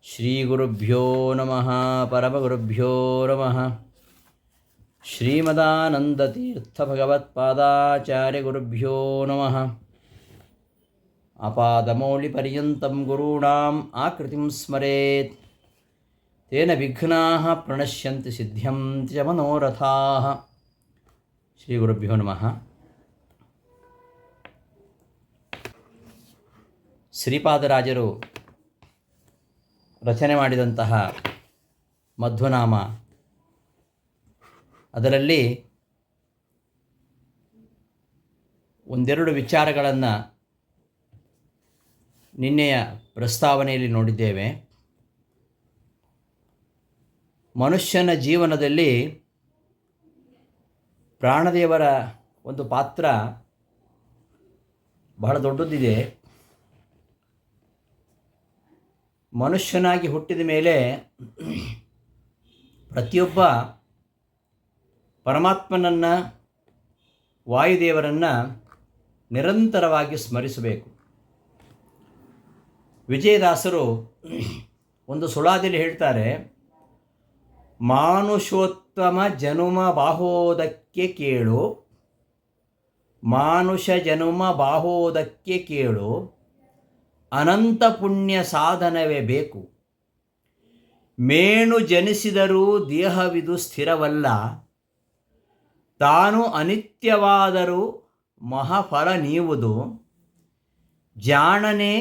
ಶ್ರೀಗುರುಭ್ಯೋ ನಮಃ ಪರಮಗುರುಭ್ಯೋ ನಮಃ. ಶ್ರೀಮದಾನಂದತೀರ್ಥಭಗವತ್ಪಾದಾಚಾರ್ಯಗುರುಭ್ಯೋ ನಮಃ. ಅಪಾದಮೌಳಿಪರ್ಯಂతం ಗುರುಣಾಂ ಆಕೃತಿಂ ಸ್ಮರೇತ್ ತೇನ ವಿಘ್ನಾಃ ಪ್ರಣಶ್ಯಂತಿ ಸಿದ್ಧ್ಯಂತಿ ಚ ಮನೋರಥಾಃ. ಶ್ರೀಗುರುಭ್ಯೋ ನಮಃ. ಶ್ರೀಪಾದರಾಜರು ರಚನೆ ಮಾಡಿದಂತಹ ಮಧ್ವನಾಮ, ಅದರಲ್ಲಿ ಒಂದೆರಡು ವಿಚಾರಗಳನ್ನು ನಿನ್ನೆಯ ಪ್ರಸ್ತಾವನೆಯಲ್ಲಿ ನೋಡಿದ್ದೇವೆ. ಮನುಷ್ಯನ ಜೀವನದಲ್ಲಿ ಪ್ರಾಣದೇವರ ಒಂದು ಪಾತ್ರ ಬಹಳ ದೊಡ್ಡದಿದೆ. ಮನುಷ್ಯನಾಗಿ ಹುಟ್ಟಿದ ಮೇಲೆ ಪ್ರತಿಯೊಬ್ಬ ಪರಮಾತ್ಮನನ್ನು, ವಾಯುದೇವರನ್ನು ನಿರಂತರವಾಗಿ ಸ್ಮರಿಸಬೇಕು. ವಿಜಯದಾಸರು ಒಂದು ಸುಳಾದಿಯಲ್ಲಿ ಹೇಳ್ತಾರೆ, ಮಾನುಷೋತ್ತಮ ಜನುಮ ಬಾಹೋದಕ್ಕೆ ಕೇಳು, ಮಾನುಷ ಜನುಮ ಬಾಹೋದಕ್ಕೆ ಕೇಳು, ಅನಂತ ಪುಣ್ಯ ಸಾಧನವೇ ಬೇಕು. ಮೇಣು ಜನಿಸಿದರೂ ದೇಹವಿದು ಸ್ಥಿರವಲ್ಲ, ತಾನು ಅನಿತ್ಯವಾದರೂ ಮಹಾಫಲ ನೀವುದು. ಜಾಣನೆ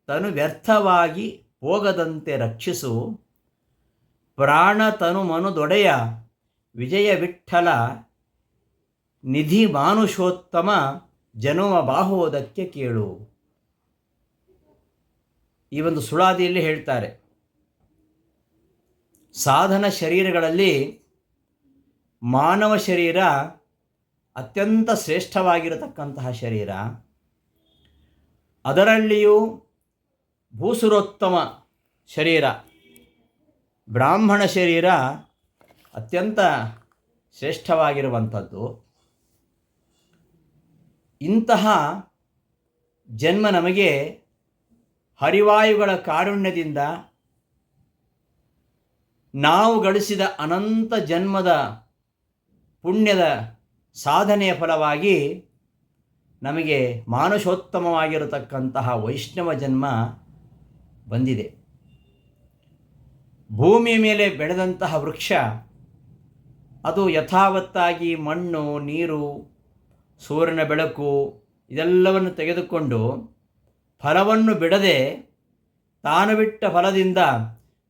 ತನು ವ್ಯರ್ಥವಾಗಿ ಹೋಗದಂತೆ ರಕ್ಷಿಸು, ಪ್ರಾಣ ತನು ಮನುದೊಡೆಯ ವಿಜಯ ವಿಠ್ಠಲ, ನಿಧಿ ಮಾನುಷೋತ್ತಮ ಜನುಮ ಬಾಹೋದಕ್ಕೆ ಕೇಳು. ಈ ಒಂದು ಸುಳಾದಿಯಲ್ಲಿ ಹೇಳ್ತಾರೆ, ಸಾಧನ ಶರೀರಗಳಲ್ಲಿ ಮಾನವ ಶರೀರ ಅತ್ಯಂತ ಶ್ರೇಷ್ಠವಾಗಿರತಕ್ಕಂತಹ ಶರೀರ. ಅದರಲ್ಲಿಯೂ ಭೂಸುರೋತ್ತಮ ಶರೀರ ಬ್ರಾಹ್ಮಣ ಶರೀರ ಅತ್ಯಂತ ಶ್ರೇಷ್ಠವಾಗಿರುವಂಥದ್ದು. ಇಂತಹ ಜನ್ಮ ನಮಗೆ ಹರಿವಾಯುಗಳ ಕಾರುಣ್ಯದಿಂದ ನಾವು ಗಳಿಸಿದ ಅನಂತ ಜನ್ಮದ ಪುಣ್ಯದ ಸಾಧನೆಯ ಫಲವಾಗಿ ನಮಗೆ ಮಾನುಷೋತ್ತಮವಾಗಿರತಕ್ಕಂತಹ ವೈಷ್ಣವ ಜನ್ಮ ಬಂದಿದೆ. ಭೂಮಿಯ ಮೇಲೆ ಬೆಳೆದಂತಹ ವೃಕ್ಷ ಅದು ಯಥಾವತ್ತಾಗಿ ಮಣ್ಣು, ನೀರು, ಸೂರ್ಯನ ಬೆಳಕು ಇದೆಲ್ಲವನ್ನು ತೆಗೆದುಕೊಂಡು ಫಲವನ್ನು ಬಿಡದೆ ತಾನು ಬಿಟ್ಟ ಫಲದಿಂದ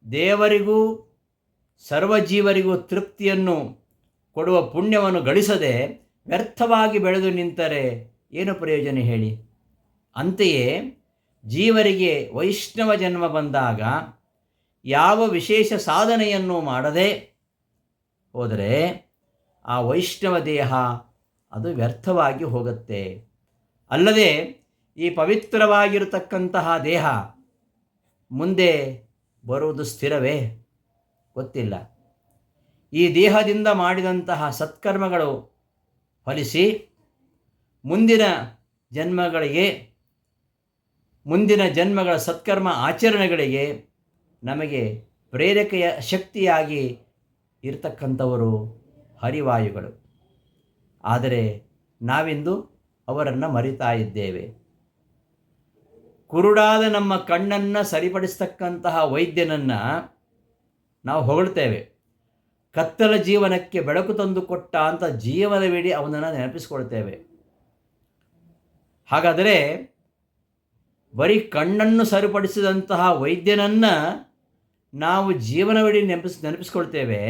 ದೇವರಿಗೂ ಸರ್ವಜೀವರಿಗೂ ತೃಪ್ತಿಯನ್ನು ಕೊಡುವ ಪುಣ್ಯವನ್ನು ಗಳಿಸದೆ ವ್ಯರ್ಥವಾಗಿ ಬೆಳೆದು ನಿಂತರೆ ಏನು ಪ್ರಯೋಜನ ಹೇಳಿ? ಅಂತೆಯೇ ಜೀವರಿಗೆ ವೈಷ್ಣವ ಜನ್ಮ ಬಂದಾಗ ಯಾವ ವಿಶೇಷ ಸಾಧನೆಯನ್ನು ಮಾಡದೆ ಹೋದರೆ ಆ ವೈಷ್ಣವ ದೇಹ ಅದು ವ್ಯರ್ಥವಾಗಿ ಹೋಗುತ್ತೆ. ಅಲ್ಲದೆ ಈ ಪವಿತ್ರವಾಗಿರತಕ್ಕಂತಹ ದೇಹ ಮುಂದೆ ಬರುವುದು ಸ್ಥಿರವೇ? ಗೊತ್ತಿಲ್ಲ. ಈ ದೇಹದಿಂದ ಮಾಡಿದಂತಹ ಸತ್ಕರ್ಮಗಳು ಫಲಿಸಿ ಮುಂದಿನ ಜನ್ಮಗಳ ಸತ್ಕರ್ಮ ಆಚರಣೆಗಳಿಗೆ ನಮಗೆ ಪ್ರೇರಕೆಯ ಶಕ್ತಿಯಾಗಿ ಇರತಕ್ಕಂಥವರು ಹರಿವಾಯುಗಳು. ಆದರೆ ನಾವಿಂದು ಅವರನ್ನು ಮರಿತಾ ಇದ್ದೇವೆ. ಕುರುಡಾದ ನಮ್ಮ ಕಣ್ಣನ್ನು ಸರಿಪಡಿಸ್ತಕ್ಕಂತಹ ವೈದ್ಯನನ್ನು ನಾವು ಹೊಗಳ್ತೇವೆ. ಕತ್ತಲ ಜೀವನಕ್ಕೆ ಬೆಳಕು ತಂದು ಕೊಟ್ಟ ಅಂತ ಜೀವನವಿಡೀ ಅವನನ್ನು ನೆನಪಿಸ್ಕೊಳ್ತೇವೆ. ಹಾಗಾದರೆ ಬರೀ ಕಣ್ಣನ್ನು ಸರಿಪಡಿಸಿದಂತಹ ವೈದ್ಯನನ್ನು ನಾವು ಜೀವನವಿಡೀ ನೆನಪಿಸ್ಕೊಳ್ತೇವೆ.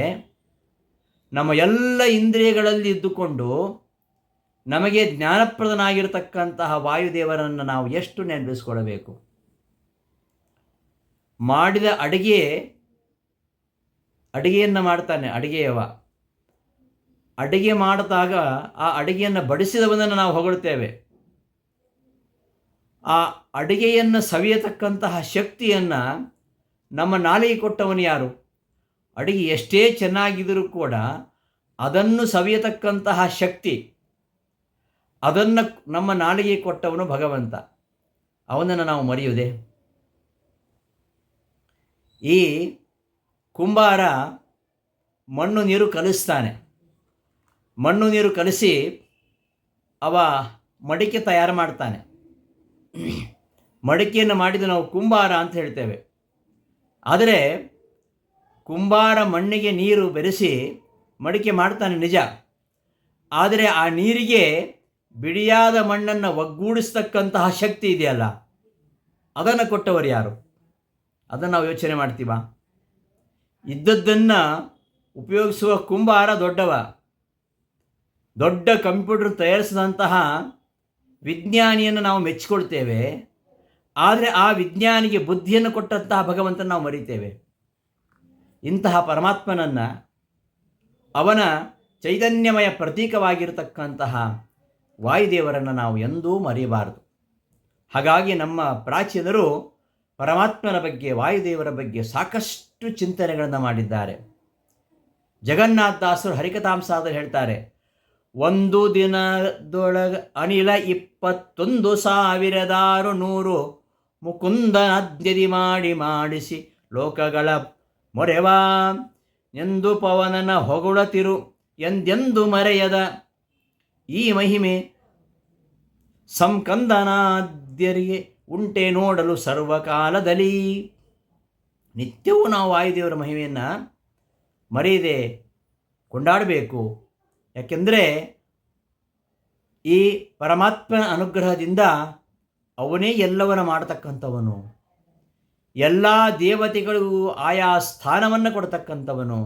ನಮ್ಮ ಎಲ್ಲ ಇಂದ್ರಿಯಗಳಲ್ಲಿ ಇದ್ದುಕೊಂಡು ನಮಗೆ ಜ್ಞಾನಪ್ರದನಾಗಿರತಕ್ಕಂತಹ ವಾಯುದೇವರನ್ನು ನಾವು ಎಷ್ಟು ನೆನಪಿಸ್ಕೊಳ್ಬೇಕು? ಮಾಡಿದ ಅಡಿಗೆಯನ್ನು ಮಾಡ್ತಾನೆ ಅಡಿಗೆಯವ. ಅಡಿಗೆ ಮಾಡಿದಾಗ ಆ ಅಡಿಗೆಯನ್ನು ಬಡಿಸಿದವನನ್ನು ನಾವು ಹೊಗಳ್ತೇವೆ. ಆ ಅಡಿಗೆಯನ್ನು ಸವಿಯತಕ್ಕಂತಹ ಶಕ್ತಿಯನ್ನು ನಮ್ಮ ನಾಲಿಗೆ ಕೊಟ್ಟವನು ಯಾರು? ಅಡಿಗೆ ಎಷ್ಟೇ ಚೆನ್ನಾಗಿದ್ದರೂ ಕೂಡ ಅದನ್ನು ಸವಿಯತಕ್ಕಂತಹ ಶಕ್ತಿ, ಅದನ್ನು ನಮ್ಮ ನಾಲಿಗೆ ಕೊಟ್ಟವನು ಭಗವಂತ. ಅವನನ್ನು ನಾವು ಮರೆಯುವುದೇ? ಈ ಕುಂಬಾರ ಮಣ್ಣು ನೀರು ಕಲಿಸ್ತಾನೆ. ಮಣ್ಣು ನೀರು ಕಲಿಸಿ ಅವ ಮಡಿಕೆ ತಯಾರು ಮಾಡ್ತಾನೆ. ಮಡಿಕೆಯನ್ನು ಮಾಡಿದ ನಾವು ಕುಂಬಾರ ಅಂತ ಹೇಳ್ತೇವೆ. ಆದರೆ ಕುಂಬಾರ ಮಣ್ಣಿಗೆ ನೀರು ಬೆರೆಸಿ ಮಡಿಕೆ ಮಾಡ್ತಾನೆ ನಿಜ. ಆದರೆ ಆ ನೀರಿಗೆ ಬಿಡಿಯಾದ ಮಣ್ಣನ್ನು ಒಗ್ಗೂಡಿಸ್ತಕ್ಕಂತಹ ಶಕ್ತಿ ಇದೆಯಲ್ಲ, ಅದನ್ನು ಕೊಟ್ಟವರು ಯಾರು? ಅದನ್ನು ನಾವು ಯೋಚನೆ ಮಾಡ್ತೀವ? ಇದ್ದದ್ದನ್ನು ಉಪಯೋಗಿಸುವ ಕುಂಬಾರ ದೊಡ್ಡವ. ದೊಡ್ಡ ಕಂಪ್ಯೂಟರ್ ತಯಾರಿಸಿದಂತಹ ವಿಜ್ಞಾನಿಯನ್ನು ನಾವು ಮೆಚ್ಚಿಕೊಳ್ತೇವೆ. ಆದರೆ ಆ ವಿಜ್ಞಾನಿಗೆ ಬುದ್ಧಿಯನ್ನು ಕೊಟ್ಟಂತಹ ಭಗವಂತನ ನಾವು ಮರಿತೇವೆ. ಇಂತಹ ಪರಮಾತ್ಮನನ್ನು, ಅವನ ಚೈತನ್ಯಮಯ ಪ್ರತೀಕವಾಗಿರತಕ್ಕಂತಹ ವಾಯುದೇವರನ್ನು ನಾವು ಎಂದೂ ಮರೆಯಬಾರದು. ಹಾಗಾಗಿ ನಮ್ಮ ಪ್ರಾಚೀನರು ಪರಮಾತ್ಮನ ಬಗ್ಗೆ, ವಾಯುದೇವರ ಬಗ್ಗೆ ಸಾಕಷ್ಟು ಚಿಂತನೆಗಳನ್ನು ಮಾಡಿದ್ದಾರೆ. ಜಗನ್ನಾಥದಾಸರು ಹರಿಕಥಾಂಸಾದಲ್ಲಿ ಹೇಳ್ತಾರೆ, ಒಂದು ದಿನದೊಳಗ ಅನಿಲ 21,600 ಮುಕುಂದನಾದ್ಯದಿ ಮಾಡಿಸಿ ಲೋಕಗಳ ಮೊರೆವ ಎಂದು ಪವನನ ಹೊಗಳತಿರು ಎಂದೆಂದು ಮರೆಯದ ಈ ಮಹಿಮೆ ಸಂಕಂದನಾದ್ಯರಿಗೆ ಉಂಟೆ ನೋಡಲು ಸರ್ವಕಾಲದಲ್ಲಿ. ನಿತ್ಯವೂ ನಾವು ವಾಯುದೇವರ ಮಹಿಮೆಯನ್ನು ಮರೆಯದೆ ಕೊಂಡಾಡಬೇಕು. ಯಾಕೆಂದರೆ ಈ ಪರಮಾತ್ಮನ ಅನುಗ್ರಹದಿಂದ ಅವನೇ ಎಲ್ಲವನ್ನ ಮಾಡತಕ್ಕಂಥವನು. ಎಲ್ಲ ದೇವತೆಗಳಿಗೂ ಆಯಾ ಸ್ಥಾನವನ್ನು ಕೊಡ್ತಕ್ಕಂಥವನು,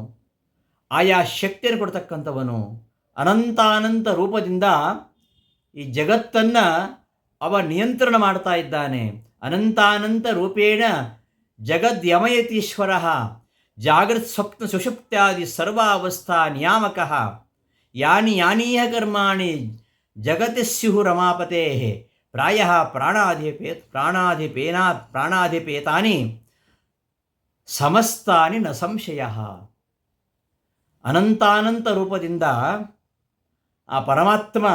ಆಯಾ ಶಕ್ತಿಯನ್ನು ಕೊಡ್ತಕ್ಕಂಥವನು. ಅನಂತ ರೂಪದಿಂದ ಈ ಜಗತ್ತನ್ನು ಅವ ನಿಯಂತ್ರಣ ಮಾಡ್ತಾ ಇದ್ದಾನೆ. ಅನಂತ ರೂಪೇಣ ಜಗದ್ಯಮಯತೀಶ್ವರ ಜಾಗೃತ್ ಸ್ವಪ್ನ ಸುಷುಪ್ತ್ಯಾದಿ ಸರ್ವಾವಸ್ಥಾ ನಿಯಾಮಕಃ ಯಾನೀಹ ಕರ್ಮಾಣಿ ಜಗತಿ ಸ್ಯುಹು ರಮಾಪತೆ ಪ್ರಾಯಃ ಪ್ರಾಣಾಧಿಪೇತಾನಿ ಸಮಸ್ತಾನಿ ನ ಸಂಶಯಃ. ಅನಂತ ರೂಪದಿಂದ ಆ ಪರಮಾತ್ಮ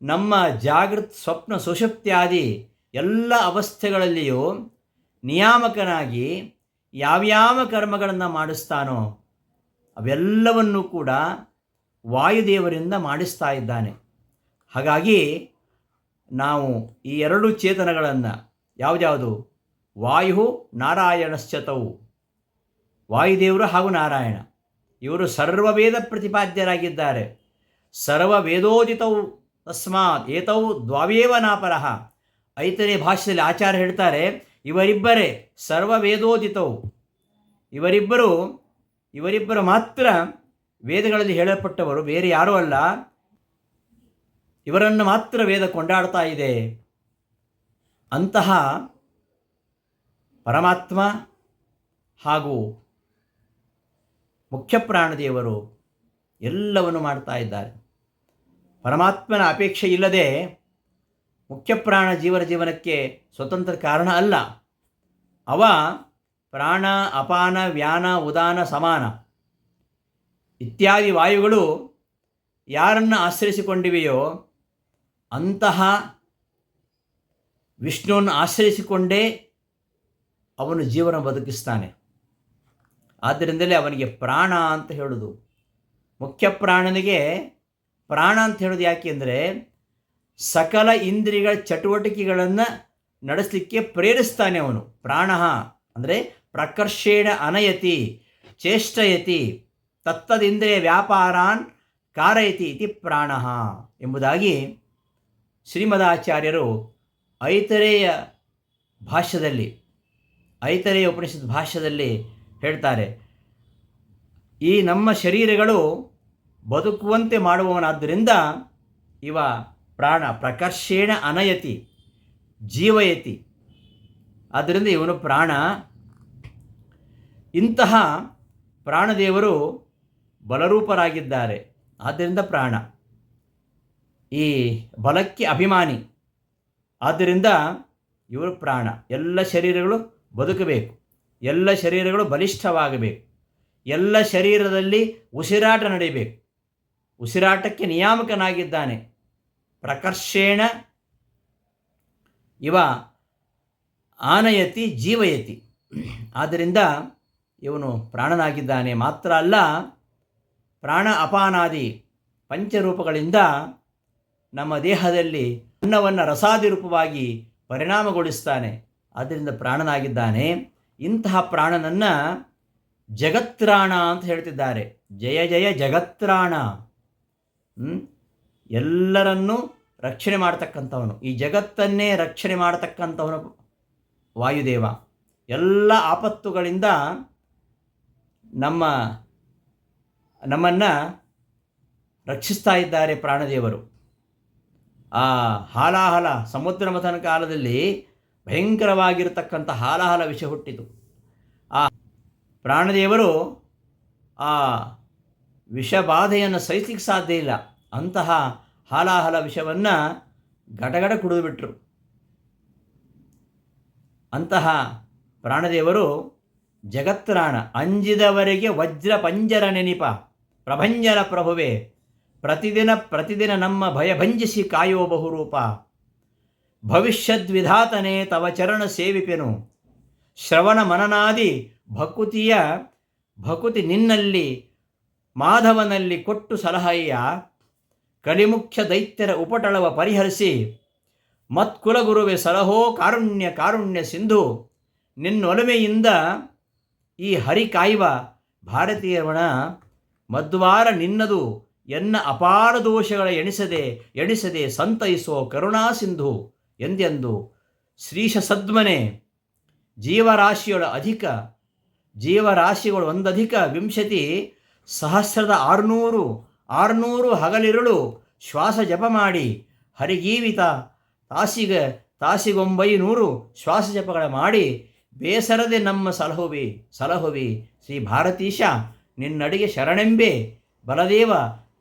ನಮ್ಮ ಜಾಗೃತ್ ಸ್ವಪ್ನ ಸುಷುಪ್ತ್ಯಾದಿ ಎಲ್ಲ ಅವಸ್ಥೆಗಳಲ್ಲಿಯೂ ನಿಯಾಮಕನಾಗಿ ಯಾವ್ಯಾವ ಕರ್ಮಗಳನ್ನು ಮಾಡಿಸ್ತಾನೋ ಅವೆಲ್ಲವನ್ನೂ ಕೂಡ ವಾಯುದೇವರಿಂದ ಮಾಡಿಸ್ತಾ ಇದ್ದಾನೆ. ಹಾಗಾಗಿ ನಾವು ಈ ಎರಡು ಚೇತನಗಳನ್ನು ಯಾವ್ದ್ಯಾವುದು, ವಾಯು ನಾರಾಯಣಶ್ಚತವು, ವಾಯುದೇವರು ಹಾಗೂ ನಾರಾಯಣ, ಇವರು ಸರ್ವವೇದ ಪ್ರತಿಪಾದ್ಯರಾಗಿದ್ದಾರೆ. ಸರ್ವವೇದೋದಿತವು ತಸ್ಮಾತ್ ಏತೌ ದ್ವಾವೇವ ನಾಪರಃ. ಐತನೇ ಭಾಷೆಯಲ್ಲಿ ಆಚಾರ್ಯ ಹೇಳ್ತಾರೆ, ಇವರಿಬ್ಬರೇ ಸರ್ವವೇದೋದಿತವು. ಇವರಿಬ್ಬರು ಮಾತ್ರ ವೇದಗಳಲ್ಲಿ ಹೇಳಲ್ಪಟ್ಟವರು, ಬೇರೆ ಯಾರೂ ಅಲ್ಲ. ಇವರನ್ನು ಮಾತ್ರ ವೇದ ಕೊಂಡಾಡ್ತಾ ಇದೆ. ಅಂತಹ ಪರಮಾತ್ಮ ಹಾಗೂ ಮುಖ್ಯ ಪ್ರಾಣದೇವರು ಎಲ್ಲವನ್ನು ಮಾಡ್ತಾ ಇದ್ದಾರೆ. ಪರಮಾತ್ಮನ ಅಪೇಕ್ಷೆ ಇಲ್ಲದೆ ಮುಖ್ಯ ಪ್ರಾಣ ಜೀವನಕ್ಕೆ ಸ್ವತಂತ್ರ ಕಾರಣ ಅಲ್ಲ. ಅವ ಪ್ರಾಣ, ಅಪಾನ, ವ್ಯಾನ, ಉದಾನ, ಸಮಾನ ಇತ್ಯಾದಿ ವಾಯುಗಳು ಯಾರನ್ನು ಆಶ್ರಯಿಸಿಕೊಂಡಿವೆಯೋ ಅಂತಹ ವಿಷ್ಣುವನ್ನು ಆಶ್ರಯಿಸಿಕೊಂಡೇ ಅವನು ಜೀವನ ಬದುಕಿಸ್ತಾನೆ. ಆದ್ದರಿಂದಲೇ ಅವನಿಗೆ ಪ್ರಾಣ ಅಂತ ಹೇಳೋದು. ಮುಖ್ಯ ಪ್ರಾಣನಿಗೆ ಪ್ರಾಣ ಅಂತ ಹೇಳೋದು ಯಾಕೆ ಅಂದರೆ, ಸಕಲ ಇಂದ್ರಿಯಗಳ ಚಟುವಟಿಕೆಗಳನ್ನು ನಡೆಸಲಿಕ್ಕೆ ಪ್ರೇರಿಸ್ತಾನೆ ಅವನು. ಪ್ರಾಣ ಅಂದರೆ ಪ್ರಕರ್ಷೇಣ ಅನಯತಿ ಚೇಷ್ಟಯತಿ ತತ್ತದಿಂದ್ರಿಯ ವ್ಯಾಪಾರಾನ್ ಕಾರಯತಿ ಇತಿ ಪ್ರಾಣ ಎಂಬುದಾಗಿ ಶ್ರೀಮದಾಚಾರ್ಯರು ಐತರೇಯ ಉಪನಿಷತ್ ಭಾಷ್ಯದಲ್ಲಿ ಹೇಳ್ತಾರೆ. ಈ ನಮ್ಮ ಶರೀರಗಳು ಬದುಕುವಂತೆ ಮಾಡುವವನಾದ್ದರಿಂದ ಇವ ಪ್ರಾಣ ಪ್ರಕರ್ಷೇಣ ಅನಯತಿ ಜೀವಯತಿ, ಆದ್ದರಿಂದ ಇವನು ಪ್ರಾಣ. ಇಂತಹ ಪ್ರಾಣದೇವರು ಬಲರೂಪರಾಗಿದ್ದಾರೆ, ಆದ್ದರಿಂದ ಪ್ರಾಣ. ಈ ಬಲಕ್ಕೆ ಅಭಿಮಾನಿ, ಆದ್ದರಿಂದ ಇವರು ಪ್ರಾಣ. ಎಲ್ಲ ಶರೀರಗಳು ಬದುಕಬೇಕು, ಎಲ್ಲ ಶರೀರಗಳು ಬಲಿಷ್ಠವಾಗಬೇಕು, ಎಲ್ಲ ಶರೀರದಲ್ಲಿ ಉಸಿರಾಟ ನಡೆಯಬೇಕು. ಉಸಿರಾಟಕ್ಕೆ ನಿಯಾಮಕನಾಗಿದ್ದಾನೆ. ಪ್ರಕರ್ಷೇಣ ಇವ ಆನಯತಿ ಜೀವಯತಿ, ಆದ್ದರಿಂದ ಇವನು ಪ್ರಾಣನಾಗಿದ್ದಾನೆ. ಮಾತ್ರ ಅಲ್ಲ, ಪ್ರಾಣ ಅಪಾನಾದಿ ಪಂಚರೂಪಗಳಿಂದ ನಮ್ಮ ದೇಹದಲ್ಲಿ ಅನ್ನವನ್ನು ರಸಾದಿ ರೂಪವಾಗಿ ಪರಿಣಾಮಗೊಳಿಸ್ತಾನೆ. ಆದ್ದರಿಂದ ಪ್ರಾಣನಾಗಿದ್ದಾನೆ. ಇಂತಹ ಪ್ರಾಣನನ್ನು ಜಗತ್ರಾಣ ಅಂತ ಹೇಳ್ತಿದ್ದಾರೆ. ಜಯ ಜಯ ಜಗತ್ರಾಣ. ಎಲ್ಲರನ್ನೂ ರಕ್ಷಣೆ ಮಾಡ್ತಕ್ಕಂಥವನು, ಈ ಜಗತ್ತನ್ನೇ ರಕ್ಷಣೆ ಮಾಡತಕ್ಕಂಥವನು ವಾಯುದೇವ. ಎಲ್ಲ ಆಪತ್ತುಗಳಿಂದ ನಮ್ಮನ್ನು ರಕ್ಷಿಸ್ತಾ ಇದ್ದಾರೆ ಪ್ರಾಣದೇವರು. ಆ ಹಾಲಾಹಲ ಸಮುದ್ರ ಮಥನ ಕಾಲದಲ್ಲಿ ಭಯಂಕರವಾಗಿರತಕ್ಕಂಥ ಹಾಲಾಹಲ ವಿಷ ಹುಟ್ಟಿತು. ಆ ಪ್ರಾಣದೇವರು ಆ ವಿಷಬಾಧೆಯನ್ನು ಸಹಿಸಲಿಕ್ಕೆ ಸಾಧ್ಯ ಇಲ್ಲ. ಅಂತಹ ಹಾಲಾಹಲ ವಿಷವನ್ನು ಗಡಗಡ ಕುಡಿದುಬಿಟ್ರು. ಅಂತಹ ಪ್ರಾಣದೇವರು ಜಗತ್ರಾಣ. ಅಂಜಿದವರಿಗೆ ವಜ್ರ ಪಂಜರ ನೆನಿಪ ಪ್ರಭಂಜನ ಪ್ರಭುವೆ, ಪ್ರತಿದಿನ ನಮ್ಮ ಭಯಭಂಜಿಸಿ ಕಾಯೋ ಬಹುರೂಪ. ಭವಿಷ್ಯದ್ವಿಧಾತನೇ ತವ ಚರಣ ಸೇವಿಪೆನು, ಶ್ರವಣ ಮನನಾದಿ ಭಕುತಿ ನಿನ್ನಲ್ಲಿ ಮಾಧವನಲ್ಲಿ ಕೊಟ್ಟು ಸಲಹೆಯ. ಕಲಿಮುಖ್ಯ ದೈತ್ಯರ ಉಪಟಳವ ಪರಿಹರಿಸಿ ಮತ್ಕುಲಗುರುವೆ ಸಲಹೋ ಕಾರುಣ್ಯ ಸಿಂಧು. ನಿನ್ನೊಲಮೆಯಿಂದ ಈ ಹರಿ ಕಾಯುವ ಭಾರತೀಯವನ ಮಧ್ವಾರ ನಿನ್ನದು ಎನ್ನ ಅಪಾರ ದೋಷಗಳ ಎಣಿಸದೆ ಸಂತೈಸೋ ಕರುಣಾ ಸಿಂಧು ಎಂದೆಂದು. ಶ್ರೀಶ ಸದ್ಮನೆ ಜೀವರಾಶಿಗಳು ಒಂದಧಿಕ ವಿಂಶತಿ ಸಹಸ್ರದ 600 ಹಗಲಿರುಳು ಶ್ವಾಸ ಜಪ ಮಾಡಿ ಹರಿಗೀವಿತ ತಾಸಿಗೊಂಬೈನೂರು ಶ್ವಾಸ ಜಪಗಳ ಮಾಡಿ ಬೇಸರದೆ ನಮ್ಮ ಸಲಹುವಿ ಶ್ರೀ ಭಾರತೀಶ ನಿನ್ನಡಿಗೆ ಶರಣೆಂಬೆ. ಬಲದೇವ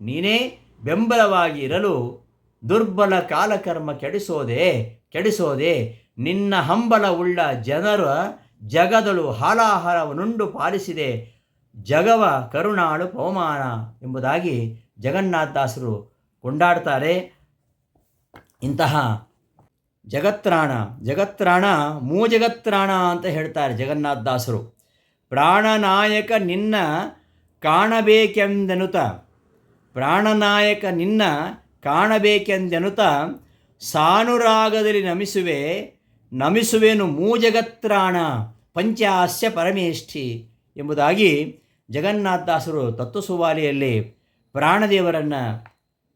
ನೀನೇ ಬೆಂಬಲವಾಗಿ ಇರಲು ದುರ್ಬಲ ಕಾಲಕರ್ಮ ಕೆಡಿಸೋದೆ ನಿನ್ನ ಹಂಬಲ ಉಳ್ಳ ಜನರ ಜಗದಳು ಹಾಲಾಹಾರವನುಂಡು ಪಾಲಿಸಿದೆ ಜಗವ ಕರುಣಾಳು ಪವಮಾನ ಎಂಬುದಾಗಿ ಜಗನ್ನಾಥದಾಸರು ಕೊಂಡಾಡ್ತಾರೆ. ಇಂತಹ ಜಗತ್ರಾಣ ಮೂಜಗತ್ರಾಣ ಅಂತ ಹೇಳ್ತಾರೆ ಜಗನ್ನಾಥದಾಸರು. ಪ್ರಾಣನಾಯಕ ನಿನ್ನ ಕಾಣಬೇಕೆಂದೆನುತ ಸಾನುರಾಗದಲ್ಲಿ ನಮಿಸುವೆನು ಮೂಜಗತ್ರಾಣ ಪಂಚಾಸ್ಯ ಪರಮೇಷ್ಠಿ ಎಂಬುದಾಗಿ ಜಗನ್ನಾಥದಾಸರು ತತ್ವಸುವಾಲಿಯಲ್ಲಿ ಪ್ರಾಣದೇವರನ್ನು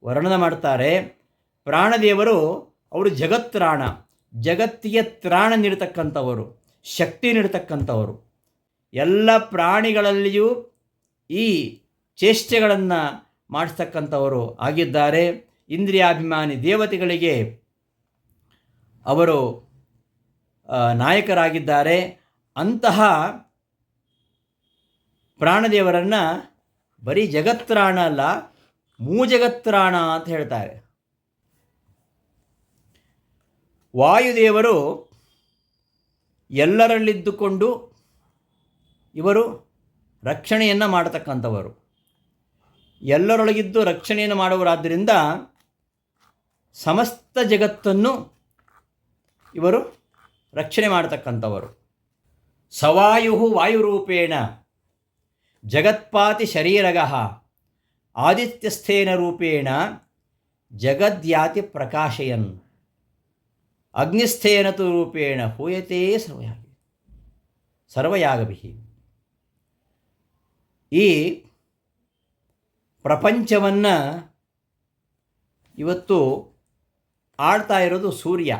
ವರ್ಣನೆ ಮಾಡ್ತಾರೆ. ಪ್ರಾಣದೇವರು ಅವರು ಜಗತ್ರಾಣ, ಜಗತ್ತಿಗೆ ತ್ರಾಣ ನೀಡತಕ್ಕಂಥವರು, ಶಕ್ತಿ ನೀಡತಕ್ಕಂಥವರು. ಎಲ್ಲ ಪ್ರಾಣಿಗಳಲ್ಲಿಯೂ ಈ ಚೇಷ್ಟೆಗಳನ್ನು ಮಾಡಿಸ್ತಕ್ಕಂಥವರು ಆಗಿದ್ದಾರೆ. ಇಂದ್ರಿಯಾಭಿಮಾನಿ ದೇವತೆಗಳಿಗೆ ಅವರು ನಾಯಕರಾಗಿದ್ದಾರೆ. ಅಂತಹ ಪ್ರಾಣದೇವರನ್ನು ಬರೀ ಜಗತ್ರಾಣ ಅಲ್ಲ, ಮೂಜಗತ್ರಾಣ ಅಂತ ಹೇಳ್ತಾರೆ. ವಾಯುದೇವರು ಎಲ್ಲರಲ್ಲಿದ್ದುಕೊಂಡು ಇವರು ರಕ್ಷಣೆಯನ್ನು ಮಾಡತಕ್ಕಂಥವರು, ಎಲ್ಲರೊಳಗಿದ್ದು ರಕ್ಷಣೆಯನ್ನು ಮಾಡುವರಾದ್ದರಿಂದ ಸಮಸ್ತ ಜಗತ್ತನ್ನು ಇವರು ರಕ್ಷಣೆ ಮಾಡತಕ್ಕಂಥವರು. ಸವಾಯು ವಾಯುರೂಪೇಣ ಜಗತ್ಪಾತಿ ಶರೀರಗಃ ಆದಿತ್ಯಸ್ಥೇನ ರೂಪೇಣ ಜಗದ್ಯಾತಿ ಪ್ರಕಾಶಯನ್ ಅಗ್ನಿಸ್ಥೇನತು ರೂಪೇಣ ಹೂಯತೆ ಸರ್ವಯಾಗಭಿಃ. ಈ ಪ್ರಪಂಚವನ್ನು ಇವತ್ತು ಆಳ್ತಾ ಇರೋದು ಸೂರ್ಯ.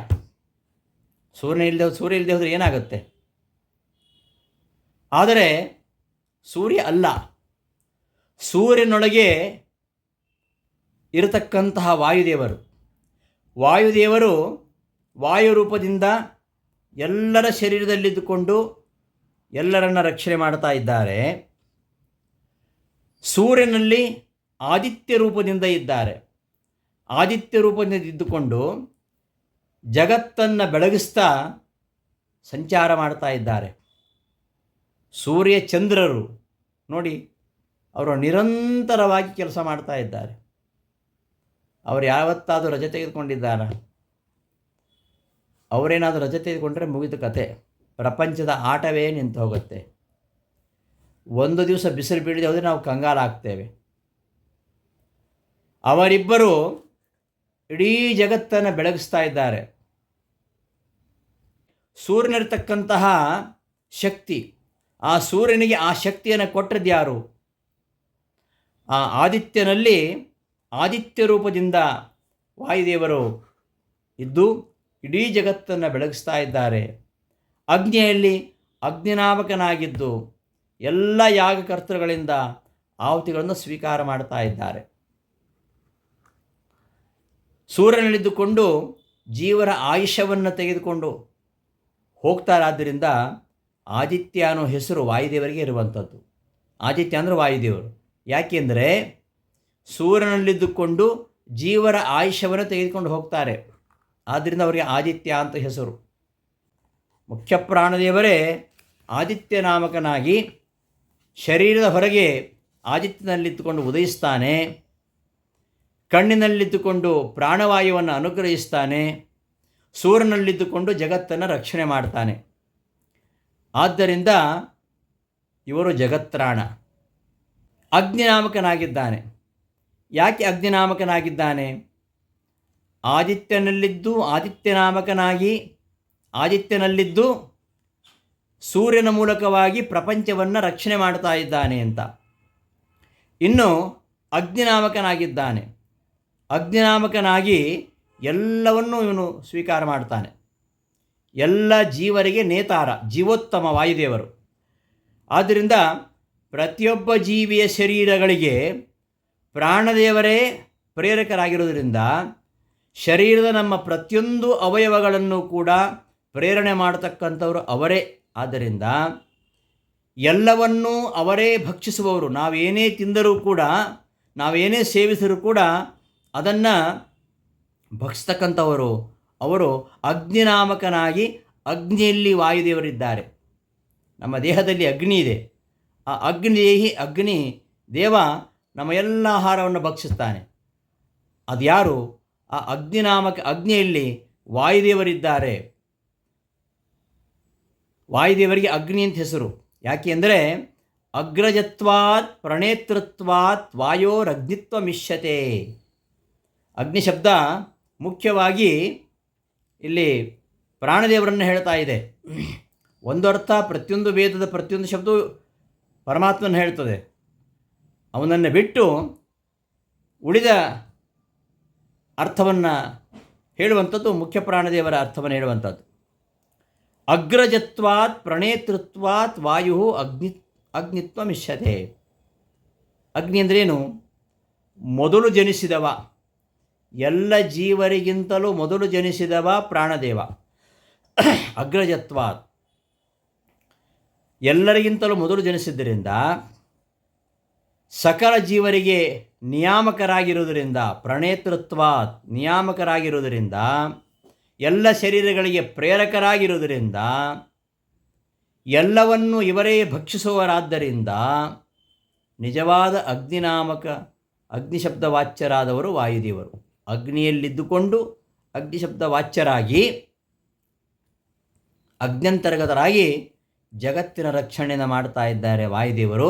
ಸೂರ್ಯ ಇಲ್ಲದೆ ಹೋದರೆ ಏನಾಗುತ್ತೆ? ಆದರೆ ಸೂರ್ಯ ಅಲ್ಲ, ಸೂರ್ಯನೊಳಗೆ ಇರತಕ್ಕಂತಹ ವಾಯುದೇವರು ವಾಯು ರೂಪದಿಂದ ಎಲ್ಲರ ಶರೀರದಲ್ಲಿದ್ದುಕೊಂಡು ಎಲ್ಲರನ್ನ ರಕ್ಷಣೆ ಮಾಡ್ತಾ ಇದ್ದಾರೆ. ಸೂರ್ಯನಲ್ಲಿ ಆದಿತ್ಯ ರೂಪದಿಂದ ಇದ್ದಾರೆ. ಆದಿತ್ಯ ರೂಪದಿಂದ ಇದ್ದುಕೊಂಡು ಜಗತ್ತನ್ನು ಬೆಳಗಿಸ್ತಾ ಸಂಚಾರ ಮಾಡ್ತಾ ಇದ್ದಾರೆ. ಸೂರ್ಯ ಚಂದ್ರರು ನೋಡಿ, ಅವರು ನಿರಂತರವಾಗಿ ಕೆಲಸ ಮಾಡ್ತಾ ಇದ್ದಾರೆ. ಅವರು ಯಾವತ್ತಾದರೂ ರಜೆ ತೆಗೆದುಕೊಂಡಿದ್ದಾರ? ಅವರೇನಾದರೂ ರಜೆ ತೆಗೆದುಕೊಂಡ್ರೆ ಮುಗಿದ ಕತೆ. ಪ್ರಪಂಚದ ಆಟವೇ ನಿಂತು ಹೋಗುತ್ತೆ. ಒಂದು ದಿವಸ ಬಿಸಿಲು ಬೀಳದೆ ಹೋದರೆ ನಾವು ಕಂಗಾಲಾಗ್ತೇವೆ. ಅವರಿಬ್ಬರು ಇಡೀ ಜಗತ್ತನ್ನು ಬೆಳಗಿಸ್ತಾ ಇದ್ದಾರೆ. ಸೂರ್ಯನಿರ್ತಕ್ಕಂತಹ ಶಕ್ತಿ, ಆ ಸೂರ್ಯನಿಗೆ ಆ ಶಕ್ತಿಯನ್ನು ಕೊಟ್ಟದ್ದು ಯಾರು? ಆ ಆದಿತ್ಯನಲ್ಲಿ ಆದಿತ್ಯ ರೂಪದಿಂದ ವಾಯುದೇವರು ಇದ್ದು ಇಡೀ ಜಗತ್ತನ್ನು ಬೆಳಗಿಸ್ತಾ ಇದ್ದಾರೆ. ಅಗ್ನಿಯಲ್ಲಿ ಅಗ್ನಿನಾಮಕನಾಗಿದ್ದು ಎಲ್ಲ ಯಾಗಕರ್ತೃಗಳಿಂದ ಆಹುತಿಗಳನ್ನು ಸ್ವೀಕಾರ ಮಾಡ್ತಾ ಇದ್ದಾರೆ. ಸೂರ್ಯನಲ್ಲಿದ್ದುಕೊಂಡು ಜೀವರ ಆಯುಷ್ಯವನ್ನು ತೆಗೆದುಕೊಂಡು ಹೋಗ್ತಾರಾದ್ದರಿಂದ ಆದಿತ್ಯ ಅನ್ನೋ ಹೆಸರು ವಾಯುದೇವರಿಗೆ ಇರುವಂಥದ್ದು. ಆದಿತ್ಯ ಅಂದರೆ ವಾಯುದೇವರು. ಯಾಕೆಂದರೆ ಸೂರ್ಯನಲ್ಲಿದ್ದುಕೊಂಡು ಜೀವರ ಆಯುಷ್ಯವನ್ನು ತೆಗೆದುಕೊಂಡು ಹೋಗ್ತಾರೆ, ಆದ್ದರಿಂದ ಅವರಿಗೆ ಆದಿತ್ಯ ಅಂತ ಹೆಸರು. ಮುಖ್ಯ ಪ್ರಾಣದೇವರೇ ಆದಿತ್ಯ ನಾಮಕನಾಗಿ ಶರೀರದ ಹೊರಗೆ ಆದಿತ್ಯನಲ್ಲಿದ್ದುಕೊಂಡು ಉದಯಿಸ್ತಾನೆ, ಕಣ್ಣಿನಲ್ಲಿದ್ದುಕೊಂಡು ಪ್ರಾಣವಾಯುವನ್ನು ಅನುಗ್ರಹಿಸ್ತಾನೆ, ಸೂರ್ಯನಲ್ಲಿದ್ದುಕೊಂಡು ಜಗತ್ತನ್ನು ರಕ್ಷಣೆ ಮಾಡ್ತಾನೆ. ಆದ್ದರಿಂದ ಇವರು ಜಗತ್ರಾಣ. ಅಗ್ನಿನಾಮಕನಾಗಿದ್ದಾನೆ. ಯಾಕೆ ಅಗ್ನಿನಾಮಕನಾಗಿದ್ದಾನೆ? ಆದಿತ್ಯನಲ್ಲಿದ್ದು ಆದಿತ್ಯನಾಮಕನಾಗಿ ಆದಿತ್ಯನಲ್ಲಿದ್ದು ಸೂರ್ಯನ ಮೂಲಕವಾಗಿ ಪ್ರಪಂಚವನ್ನು ರಕ್ಷಣೆ ಮಾಡ್ತಾ ಇದ್ದಾನೆ ಅಂತ. ಇನ್ನು ಅಗ್ನಿನಾಮಕನಾಗಿದ್ದಾನೆ. ಅಗ್ನಿನಾಮಕನಾಗಿ ಎಲ್ಲವನ್ನೂ ಇವನು ಸ್ವೀಕಾರ ಮಾಡ್ತಾನೆ. ಎಲ್ಲ ಜೀವರಿಗೆ ನೇತಾರ, ಜೀವೋತ್ತಮ ವಾಯುದೇವರು. ಆದ್ದರಿಂದ ಪ್ರತಿಯೊಬ್ಬ ಜೀವಿಯ ಶರೀರಗಳಿಗೆ ಪ್ರಾಣದೇವರೇ ಪ್ರೇರಕರಾಗಿರೋದರಿಂದ ಶರೀರದ ನಮ್ಮ ಪ್ರತಿಯೊಂದು ಅವಯವಗಳನ್ನು ಕೂಡ ಪ್ರೇರಣೆ ಮಾಡತಕ್ಕಂಥವರು ಅವರೇ. ಆದ್ದರಿಂದ ಎಲ್ಲವನ್ನೂ ಅವರೇ ಭಕ್ಷಿಸುವವರು. ನಾವೇನೇ ತಿಂದರೂ ಕೂಡ, ನಾವೇನೇ ಸೇವಿಸಿದರೂ ಕೂಡ ಅದನ್ನು ಭಕ್ಷಿಸ್ತಕ್ಕಂಥವರು ಅವರು. ಅಗ್ನಿನಾಮಕನಾಗಿ ಅಗ್ನಿಯಲ್ಲಿ ವಾಯುದೇವರಿದ್ದಾರೆ. ನಮ್ಮ ದೇಹದಲ್ಲಿ ಅಗ್ನಿ ಇದೆ. ಆ ಅಗ್ನಿ ದೇವ ನಮ್ಮ ಎಲ್ಲ ಆಹಾರವನ್ನು ಭಕ್ಷಿಸ್ತಾನೆ. ಅದು ಯಾರು? ಆ ಅಗ್ನಿಯಲ್ಲಿ ವಾಯುದೇವರಿದ್ದಾರೆ. ವಾಯುದೇವರಿಗೆ ಅಗ್ನಿ ಅಂತ ಹೆಸರು. ಯಾಕೆ ಅಂದರೆ ಅಗ್ರಜತ್ವಾತ್ ಪ್ರಣೇತೃತ್ವಾತ್ ವಾಯೋರಗ್ನಿತ್ವ ಮಿಷ್ಯತೆ. ಅಗ್ನಿ ಶಬ್ದ ಮುಖ್ಯವಾಗಿ ಇಲ್ಲಿ ಪ್ರಾಣದೇವರನ್ನು ಹೇಳ್ತಾ ಇದೆ. ಒಂದು ಅರ್ಥ ಪ್ರತಿಯೊಂದು ವೇದದ ಪ್ರತಿಯೊಂದು ಶಬ್ದವು ಪರಮಾತ್ಮನ ಹೇಳ್ತದೆ. ಅವನನ್ನು ಬಿಟ್ಟು ಉಳಿದ ಅರ್ಥವನ್ನು ಹೇಳುವಂಥದ್ದು ಮುಖ್ಯ ಪ್ರಾಣದೇವರ ಅರ್ಥವನ್ನು ಹೇಳುವಂಥದ್ದು. ಅಗ್ರಜತ್ವಾತ್ ಪ್ರಣೇತೃತ್ವಾತ್ ವಾಯು ಅಗ್ನಿತ್ವ ಮಿಷ್ಯತೆ. ಅಗ್ನಿ ಅಂದ್ರೇನು? ಮೊದಲು ಜನಿಸಿದವ, ಎಲ್ಲ ಜೀವರಿಗಿಂತಲೂ ಮೊದಲು ಜನಿಸಿದವ ಪ್ರಾಣದೇವ. ಅಗ್ರಜತ್ವಾತ್ ಎಲ್ಲರಿಗಿಂತಲೂ ಮೊದಲು ಜನಿಸಿದ್ದರಿಂದ ಸಕಲ ಜೀವರಿಗೆ ನಿಯಾಮಕರಾಗಿರುವುದರಿಂದ, ಪ್ರಣೇತೃತ್ವಾತ್ ನಿಯಾಮಕರಾಗಿರುವುದರಿಂದ, ಎಲ್ಲ ಶರೀರಗಳಿಗೆ ಪ್ರೇರಕರಾಗಿರುವುದರಿಂದ, ಎಲ್ಲವನ್ನೂ ಇವರೇ ಭಕ್ಷಿಸುವರಾದ್ದರಿಂದ ನಿಜವಾದ ಅಗ್ನಿಶಬ್ದ ವಾಚ್ಯರಾದವರು ವಾಯುದೇವರು. ಅಗ್ನಿಯಲ್ಲಿದ್ದುಕೊಂಡು ಅಗ್ನಿಶಬ್ದ ವಾಚ್ಯರಾಗಿ ಅಗ್ನ್ಯಂತರ್ಗತರಾಗಿ ಜಗತ್ತಿನ ರಕ್ಷಣೆಯನ್ನು ಮಾಡ್ತಾ ಇದ್ದಾರೆ ವಾಯುದೇವರು.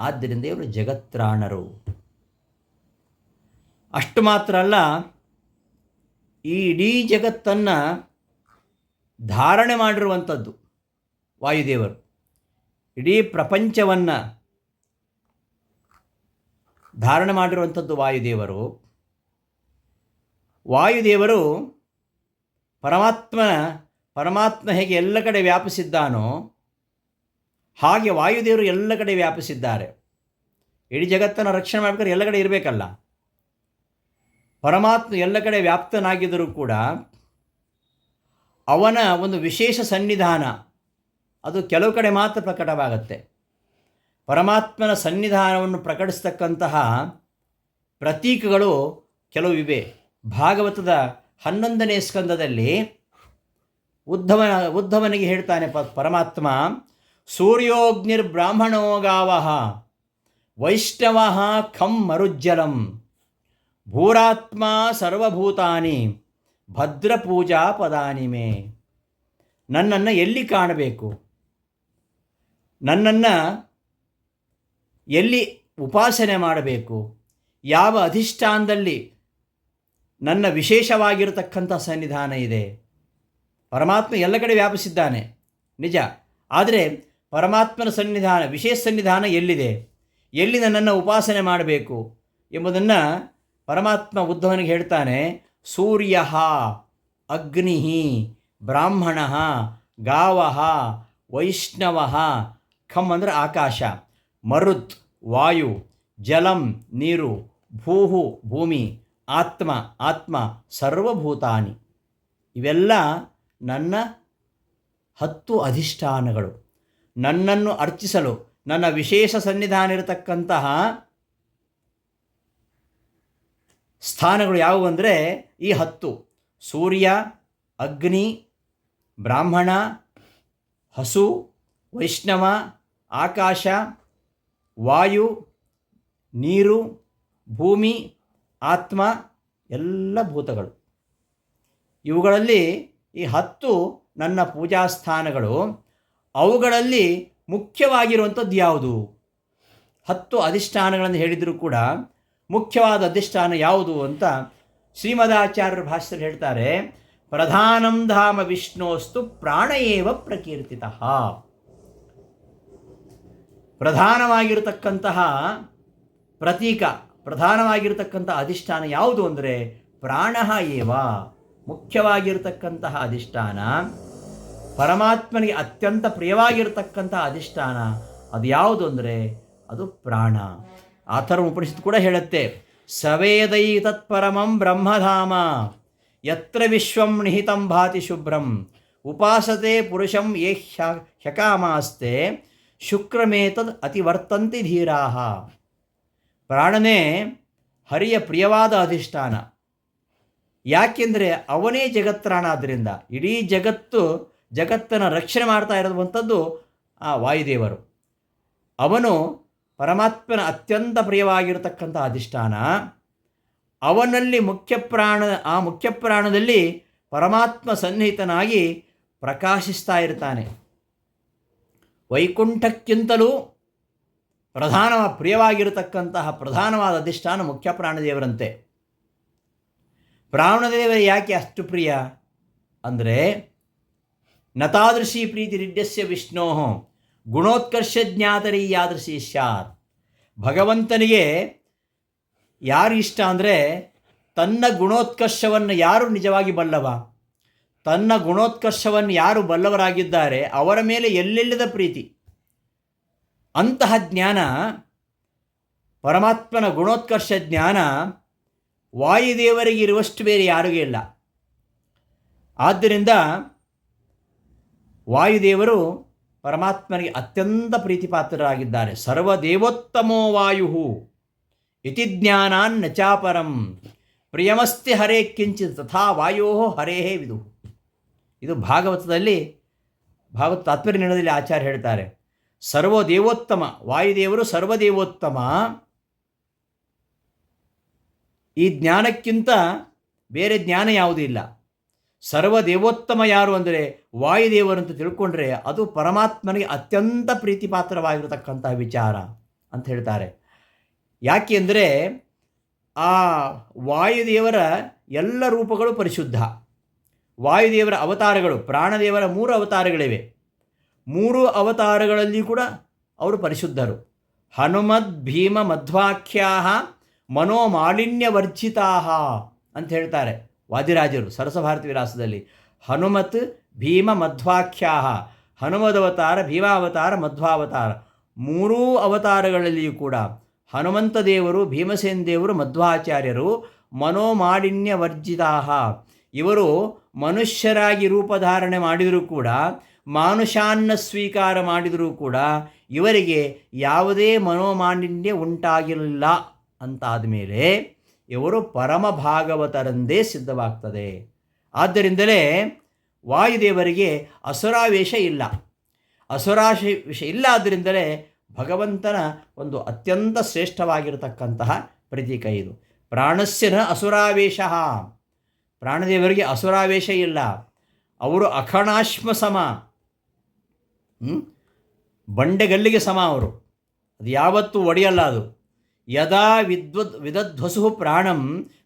ಆದ್ದರಿಂದ ಇವರು ಜಗತ್ರಾಣರು. ಅಷ್ಟು ಮಾತ್ರ ಅಲ್ಲ, ಈ ಇಡೀ ಜಗತ್ತನ್ನು ಧಾರಣೆ ಮಾಡಿರುವಂಥದ್ದು ವಾಯುದೇವರು. ಇಡೀ ಪ್ರಪಂಚವನ್ನು ಧಾರಣೆ ಮಾಡಿರುವಂಥದ್ದು ವಾಯುದೇವರು. ವಾಯುದೇವರು ಪರಮಾತ್ಮ ಹೇಗೆ ಎಲ್ಲ ಕಡೆ ವ್ಯಾಪಿಸಿದ್ದಾನೋ ಹಾಗೆ ವಾಯುದೇವರು ಎಲ್ಲ ಕಡೆ ವ್ಯಾಪಿಸಿದ್ದಾರೆ. ಇಡೀ ಜಗತ್ತನ್ನು ರಕ್ಷಣೆ ಮಾಡಬೇಕಾದ್ರೆ ಎಲ್ಲ ಕಡೆ ಇರಬೇಕಲ್ಲ. ಪರಮಾತ್ಮ ಎಲ್ಲ ಕಡೆ ವ್ಯಾಪ್ತನಾಗಿದ್ದರೂ ಕೂಡ ಅವನ ಒಂದು ವಿಶೇಷ ಸನ್ನಿಧಾನ ಅದು ಕೆಲವು ಕಡೆ ಮಾತ್ರ ಪ್ರಕಟವಾಗುತ್ತೆ. ಪರಮಾತ್ಮನ ಸನ್ನಿಧಾನವನ್ನು ಪ್ರಕಟಿಸ್ತಕ್ಕಂತಹ ಪ್ರತೀಕಗಳು ಕೆಲವಿವೆ. ಭಾಗವತದ 11ನೇ ಸ್ಕಂದದಲ್ಲಿ ಉದ್ಧವನಿಗೆ ಹೇಳ್ತಾನೆ ಪರಮಾತ್ಮ, ಸೂರ್ಯೋಗ್ನಿರ್ಬ್ರಾಹ್ಮಣೋ ಗಾವಃ ವೈಷ್ಣವಃ ಖಂ ಮರುಜ್ಜಲಂ ಭೂರಾತ್ಮ ಸರ್ವಭೂತಾನಿ ಭದ್ರಪೂಜಾ ಪದಾನಿ ಮೇ. ನನ್ನನ್ನು ಎಲ್ಲಿ ಕಾಣಬೇಕು, ನನ್ನನ್ನು ಎಲ್ಲಿ ಉಪಾಸನೆ ಮಾಡಬೇಕು, ಯಾವ ಅಧಿಷ್ಠಾನದಲ್ಲಿ ನನ್ನ ವಿಶೇಷವಾಗಿರತಕ್ಕಂಥ ಸನ್ನಿಧಾನ ಇದೆ. ಪರಮಾತ್ಮ ಎಲ್ಲ ಕಡೆ ವ್ಯಾಪಿಸಿದ್ದಾನೆ ನಿಜ, ಆದರೆ ಪರಮಾತ್ಮನ ಸನ್ನಿಧಾನ, ವಿಶೇಷ ಸನ್ನಿಧಾನ ಎಲ್ಲಿದೆ, ಎಲ್ಲಿ ನನ್ನನ್ನು ಉಪಾಸನೆ ಮಾಡಬೇಕು ಎಂಬುದನ್ನು ಪರಮಾತ್ಮ ಉದ್ಧವನಿಗೆ ಹೇಳ್ತಾನೆ. ಸೂರ್ಯ, ಅಗ್ನಿ, ಬ್ರಾಹ್ಮಣ, ಗಾವ, ವೈಷ್ಣವ, ಖಂ ಅಂದರೆ ಆಕಾಶ, ಮರುತ್ ವಾಯು, ಜಲಂ ನೀರು, ಭೂಹು ಭೂಮಿ, ಆತ್ಮ ಆತ್ಮ, ಸರ್ವಭೂತಾನಿ. ಇವೆಲ್ಲ ನನ್ನ 10 ಅಧಿಷ್ಠಾನಗಳು. ನನ್ನನ್ನು ಅರ್ಚಿಸಲು ನನ್ನ ವಿಶೇಷ ಸನ್ನಿಧಾನ ಇರತಕ್ಕಂತಹ ಸ್ಥಾನಗಳು ಯಾವುವು ಅಂದರೆ ಈ 10: ಸೂರ್ಯ, ಅಗ್ನಿ, ಬ್ರಾಹ್ಮಣ, ಹಸು, ವೈಷ್ಣವ, ಆಕಾಶ, ವಾಯು, ನೀರು, ಭೂಮಿ, ಆತ್ಮ, ಎಲ್ಲ ಭೂತಗಳು. ಇವುಗಳಲ್ಲಿ ಈ 10 ನನ್ನ ಪೂಜಾ ಸ್ಥಾನಗಳು. ಅವುಗಳಲ್ಲಿ ಮುಖ್ಯವಾಗಿರುವಂಥದ್ದು ಯಾವುದು? 10 ಅಧಿಷ್ಠಾನಗಳನ್ನು ಹೇಳಿದರೂ ಕೂಡ ಮುಖ್ಯವಾದ ಅಧಿಷ್ಠಾನ ಯಾವುದು ಅಂತ ಶ್ರೀಮದಾಚಾರ್ಯರ ಭಾಷ್ಯದಲ್ಲಿ ಹೇಳ್ತಾರೆ. ಪ್ರಧಾನಂ ಧಾಮ ವಿಷ್ಣೋಸ್ತು ಪ್ರಾಣ ಏವ ಪ್ರಕೀರ್ತಿತಃ. ಪ್ರಧಾನವಾಗಿರತಕ್ಕಂತಹ ಪ್ರತೀಕ, ಪ್ರಧಾನವಾಗಿರತಕ್ಕಂಥ ಅಧಿಷ್ಠಾನ ಯಾವುದು ಅಂದರೆ ಪ್ರಾಣ ಏವ. ಮುಖ್ಯವಾಗಿರತಕ್ಕಂತಹ ಅಧಿಷ್ಠಾನ, ಪರಮಾತ್ಮನಿಗೆ ಅತ್ಯಂತ ಪ್ರಿಯವಾಗಿರತಕ್ಕಂಥ ಅಧಿಷ್ಠಾನ ಅದು ಯಾವುದು ಅಂದರೆ ಅದು ಪ್ರಾಣ. ಆಥರ್ವ ಉಪನಿಷತ್ತು ಕೂಡ ಹೇಳುತ್ತೆ, ಸವೇದೈ ತತ್ಪರಮಂ ಬ್ರಹ್ಮಧಾಮ ಯತ್ರ ವಿಶ್ವಂ ನಿಹಿತಂ ಭಾತಿ ಶುಭ್ರಂ ಉಪಾಸತೆ ಪುರುಷಂ ಯೇ ಹ್ಯಕಾಮಾಸ್ತೆ ಶುಕ್ರಮೇತದ್ ಅತಿವರ್ತಂತಿ ಧೀರಾಹ. ಪ್ರಾಣನೇ ಹರಿಯ ಪ್ರಿಯವಾದ ಅಧಿಷ್ಠಾನ. ಯಾಕೆಂದರೆ ಅವನೇ ಜಗತ್ರಾಣ. ಆದ್ದರಿಂದ ಇಡೀ ಜಗತ್ತನ್ನು ರಕ್ಷಣೆ ಮಾಡ್ತಾ ಇರುವಂಥದ್ದು ಆ ವಾಯುದೇವರು. ಅವನು ಪರಮಾತ್ಮನ ಅತ್ಯಂತ ಪ್ರಿಯವಾಗಿರತಕ್ಕಂಥ ಅಧಿಷ್ಠಾನ. ಅವನಲ್ಲಿ ಆ ಮುಖ್ಯ ಪ್ರಾಣದಲ್ಲಿ ಪರಮಾತ್ಮ ಸನ್ನಿಹಿತನಾಗಿ ಪ್ರಕಾಶಿಸ್ತಾ ಇರ್ತಾನೆ. ವೈಕುಂಠಕ್ಕಿಂತಲೂ ಪ್ರಿಯವಾಗಿರತಕ್ಕಂತಹ ಪ್ರಧಾನವಾದ ಅಧಿಷ್ಠಾನ ಮುಖ್ಯ ಪ್ರಾಣದೇವರಂತೆ. ಪ್ರಾಣದೇವರು ಯಾಕೆ ಅಷ್ಟು ಪ್ರಿಯ ಅಂದರೆ ನತಾದೃಶಿ ಪ್ರೀತಿ ರಿಡ್ಯಸ್ಯ ವಿಷ್ಣೋ ಗುಣೋತ್ಕರ್ಷ ಜ್ಞಾತರಿ ಯಾದೃಶಿ ಸ್ಯಾತ್. ಭಗವಂತನಿಗೆ ಯಾರು ಇಷ್ಟ ಅಂದರೆ ತನ್ನ ಗುಣೋತ್ಕರ್ಷವನ್ನು ಯಾರು ನಿಜವಾಗಿ ಬಲ್ಲವ, ತನ್ನ ಗುಣೋತ್ಕರ್ಷವನ್ನು ಯಾರು ಬಲ್ಲವರಾಗಿದ್ದಾರೆ ಅವರ ಮೇಲೆ ಎಲ್ಲೆಲ್ಲದ ಪ್ರೀತಿ. ಅಂತಹ ಜ್ಞಾನ, ಪರಮಾತ್ಮನ ಗುಣೋತ್ಕರ್ಷ ಜ್ಞಾನ ವಾಯುದೇವರಿಗೆ ಇರುವಷ್ಟು ಬೇರೆ ಯಾರಿಗೂ ಇಲ್ಲ. ಆದ್ದರಿಂದ ವಾಯುದೇವರು ಪರಮಾತ್ಮನಿಗೆ ಅತ್ಯಂತ ಪ್ರೀತಿಪಾತ್ರರಾಗಿದ್ದಾರೆ. ಸರ್ವದೇವೋತ್ತಮೋ ವಾಯು ಇತಿ ಜ್ಞಾನಾನ್ ನ ಚಾಪರಂ ಪ್ರಿಯಮಸ್ತಿ ಹರೇ ಕಿಂಚಿತ್ ತಥಾ ವಾಯೋ ಹರೇ ವಿದು. ಇದು ಭಾಗವತ ತಾತ್ಪರ್ಯ ನಿರ್ಣಯದಲ್ಲಿ ಆಚಾರ್ಯ ಹೇಳ್ತಾರೆ. ಸರ್ವದೇವೋತ್ತಮ ವಾಯುದೇವರು ಸರ್ವದೇವೋತ್ತಮ. ಈ ಜ್ಞಾನಕ್ಕಿಂತ ಬೇರೆ ಜ್ಞಾನ ಯಾವುದೂ ಇಲ್ಲ. ಸರ್ವದೇವೋತ್ತಮ ಯಾರು ಅಂದರೆ ವಾಯುದೇವರು ಅಂತ ತಿಳ್ಕೊಂಡ್ರೆ ಅದು ಪರಮಾತ್ಮನಿಗೆ ಅತ್ಯಂತ ಪ್ರೀತಿಪಾತ್ರವಾಗಿರತಕ್ಕಂಥ ವಿಚಾರ ಅಂತ ಹೇಳ್ತಾರೆ. ಯಾಕೆ ಅಂದರೆ ಆ ವಾಯುದೇವರ ಎಲ್ಲ ರೂಪಗಳು ಪರಿಶುದ್ಧ. ವಾಯುದೇವರ ಅವತಾರಗಳು, ಪ್ರಾಣದೇವರ 3 ಅವತಾರಗಳಿವೆ. 3 ಅವತಾರಗಳಲ್ಲಿ ಕೂಡ ಅವರು ಪರಿಶುದ್ಧರು. ಹನುಮದ್ ಭೀಮ ಮಧ್ವಾಖ್ಯಾ ಮನೋಮಾಲಿನ್ಯವರ್ಜಿತಾ ಅಂತ ಹೇಳ್ತಾರೆ ವಾದಿರಾಜರು ಸರಸಭಾರತಿ ವಿಲಾಸದಲ್ಲಿ. ಹನುಮತ್ ಭೀಮ ಮಧ್ವಾಖ್ಯಾ, ಹನುಮದವತಾರ, ಭೀಮಾವತಾರ, ಮಧ್ವಾವತಾರ 3 ಅವತಾರಗಳಲ್ಲಿಯೂ ಕೂಡ ಹನುಮಂತ ದೇವರು, ಭೀಮಸೇನ ದೇವರು, ಮಧ್ವಾಚಾರ್ಯರು ಮನೋಮಾಲಿನ್ಯವರ್ಜಿತಾ. ಇವರು ಮನುಷ್ಯರಾಗಿ ರೂಪಧಾರಣೆ ಮಾಡಿದರೂ ಕೂಡ, ಮಾನುಷಾನ್ನ ಸ್ವೀಕಾರ ಮಾಡಿದರೂ ಕೂಡ ಇವರಿಗೆ ಯಾವುದೇ ಮನೋಮಾಲಿನ್ಯ ಉಂಟಾಗಿಲ್ಲ ಅಂತಾದ ಮೇಲೆ ಇವರು ಪರಮ ಭಾಗವತರೆಂದೇ ಸಿದ್ಧವಾಗ್ತದೆ. ಆದ್ದರಿಂದಲೇ ವಾಯುದೇವರಿಗೆ ಅಸುರಾವೇಶ ಇಲ್ಲ. ಅಸುರಾವೇಶ ಇಲ್ಲ. ಆದ್ದರಿಂದಲೇ ಭಗವಂತನ ಒಂದು ಅತ್ಯಂತ ಶ್ರೇಷ್ಠವಾಗಿರತಕ್ಕಂತಹ ಪ್ರತೀಕ ಇದು. ಪ್ರಾಣಸ್ಯ ನ ಅಸುರಾವೇಶ. ಪ್ರಾಣದೇವರಿಗೆ ಅಸುರಾವೇಶ ಇಲ್ಲ. ಅವರು ಅಖಣಾಶ್ಮ ಸಮ, ಬಂಡೆಗಲ್ಲಿಗೆ ಸಮ ಅವರು. ಅದು ಯಾವತ್ತೂ ಒಡೆಯಲ್ಲ ಅದು. ಯದಾ ವಿದಧ್ವಸು ಪ್ರಾಣಂ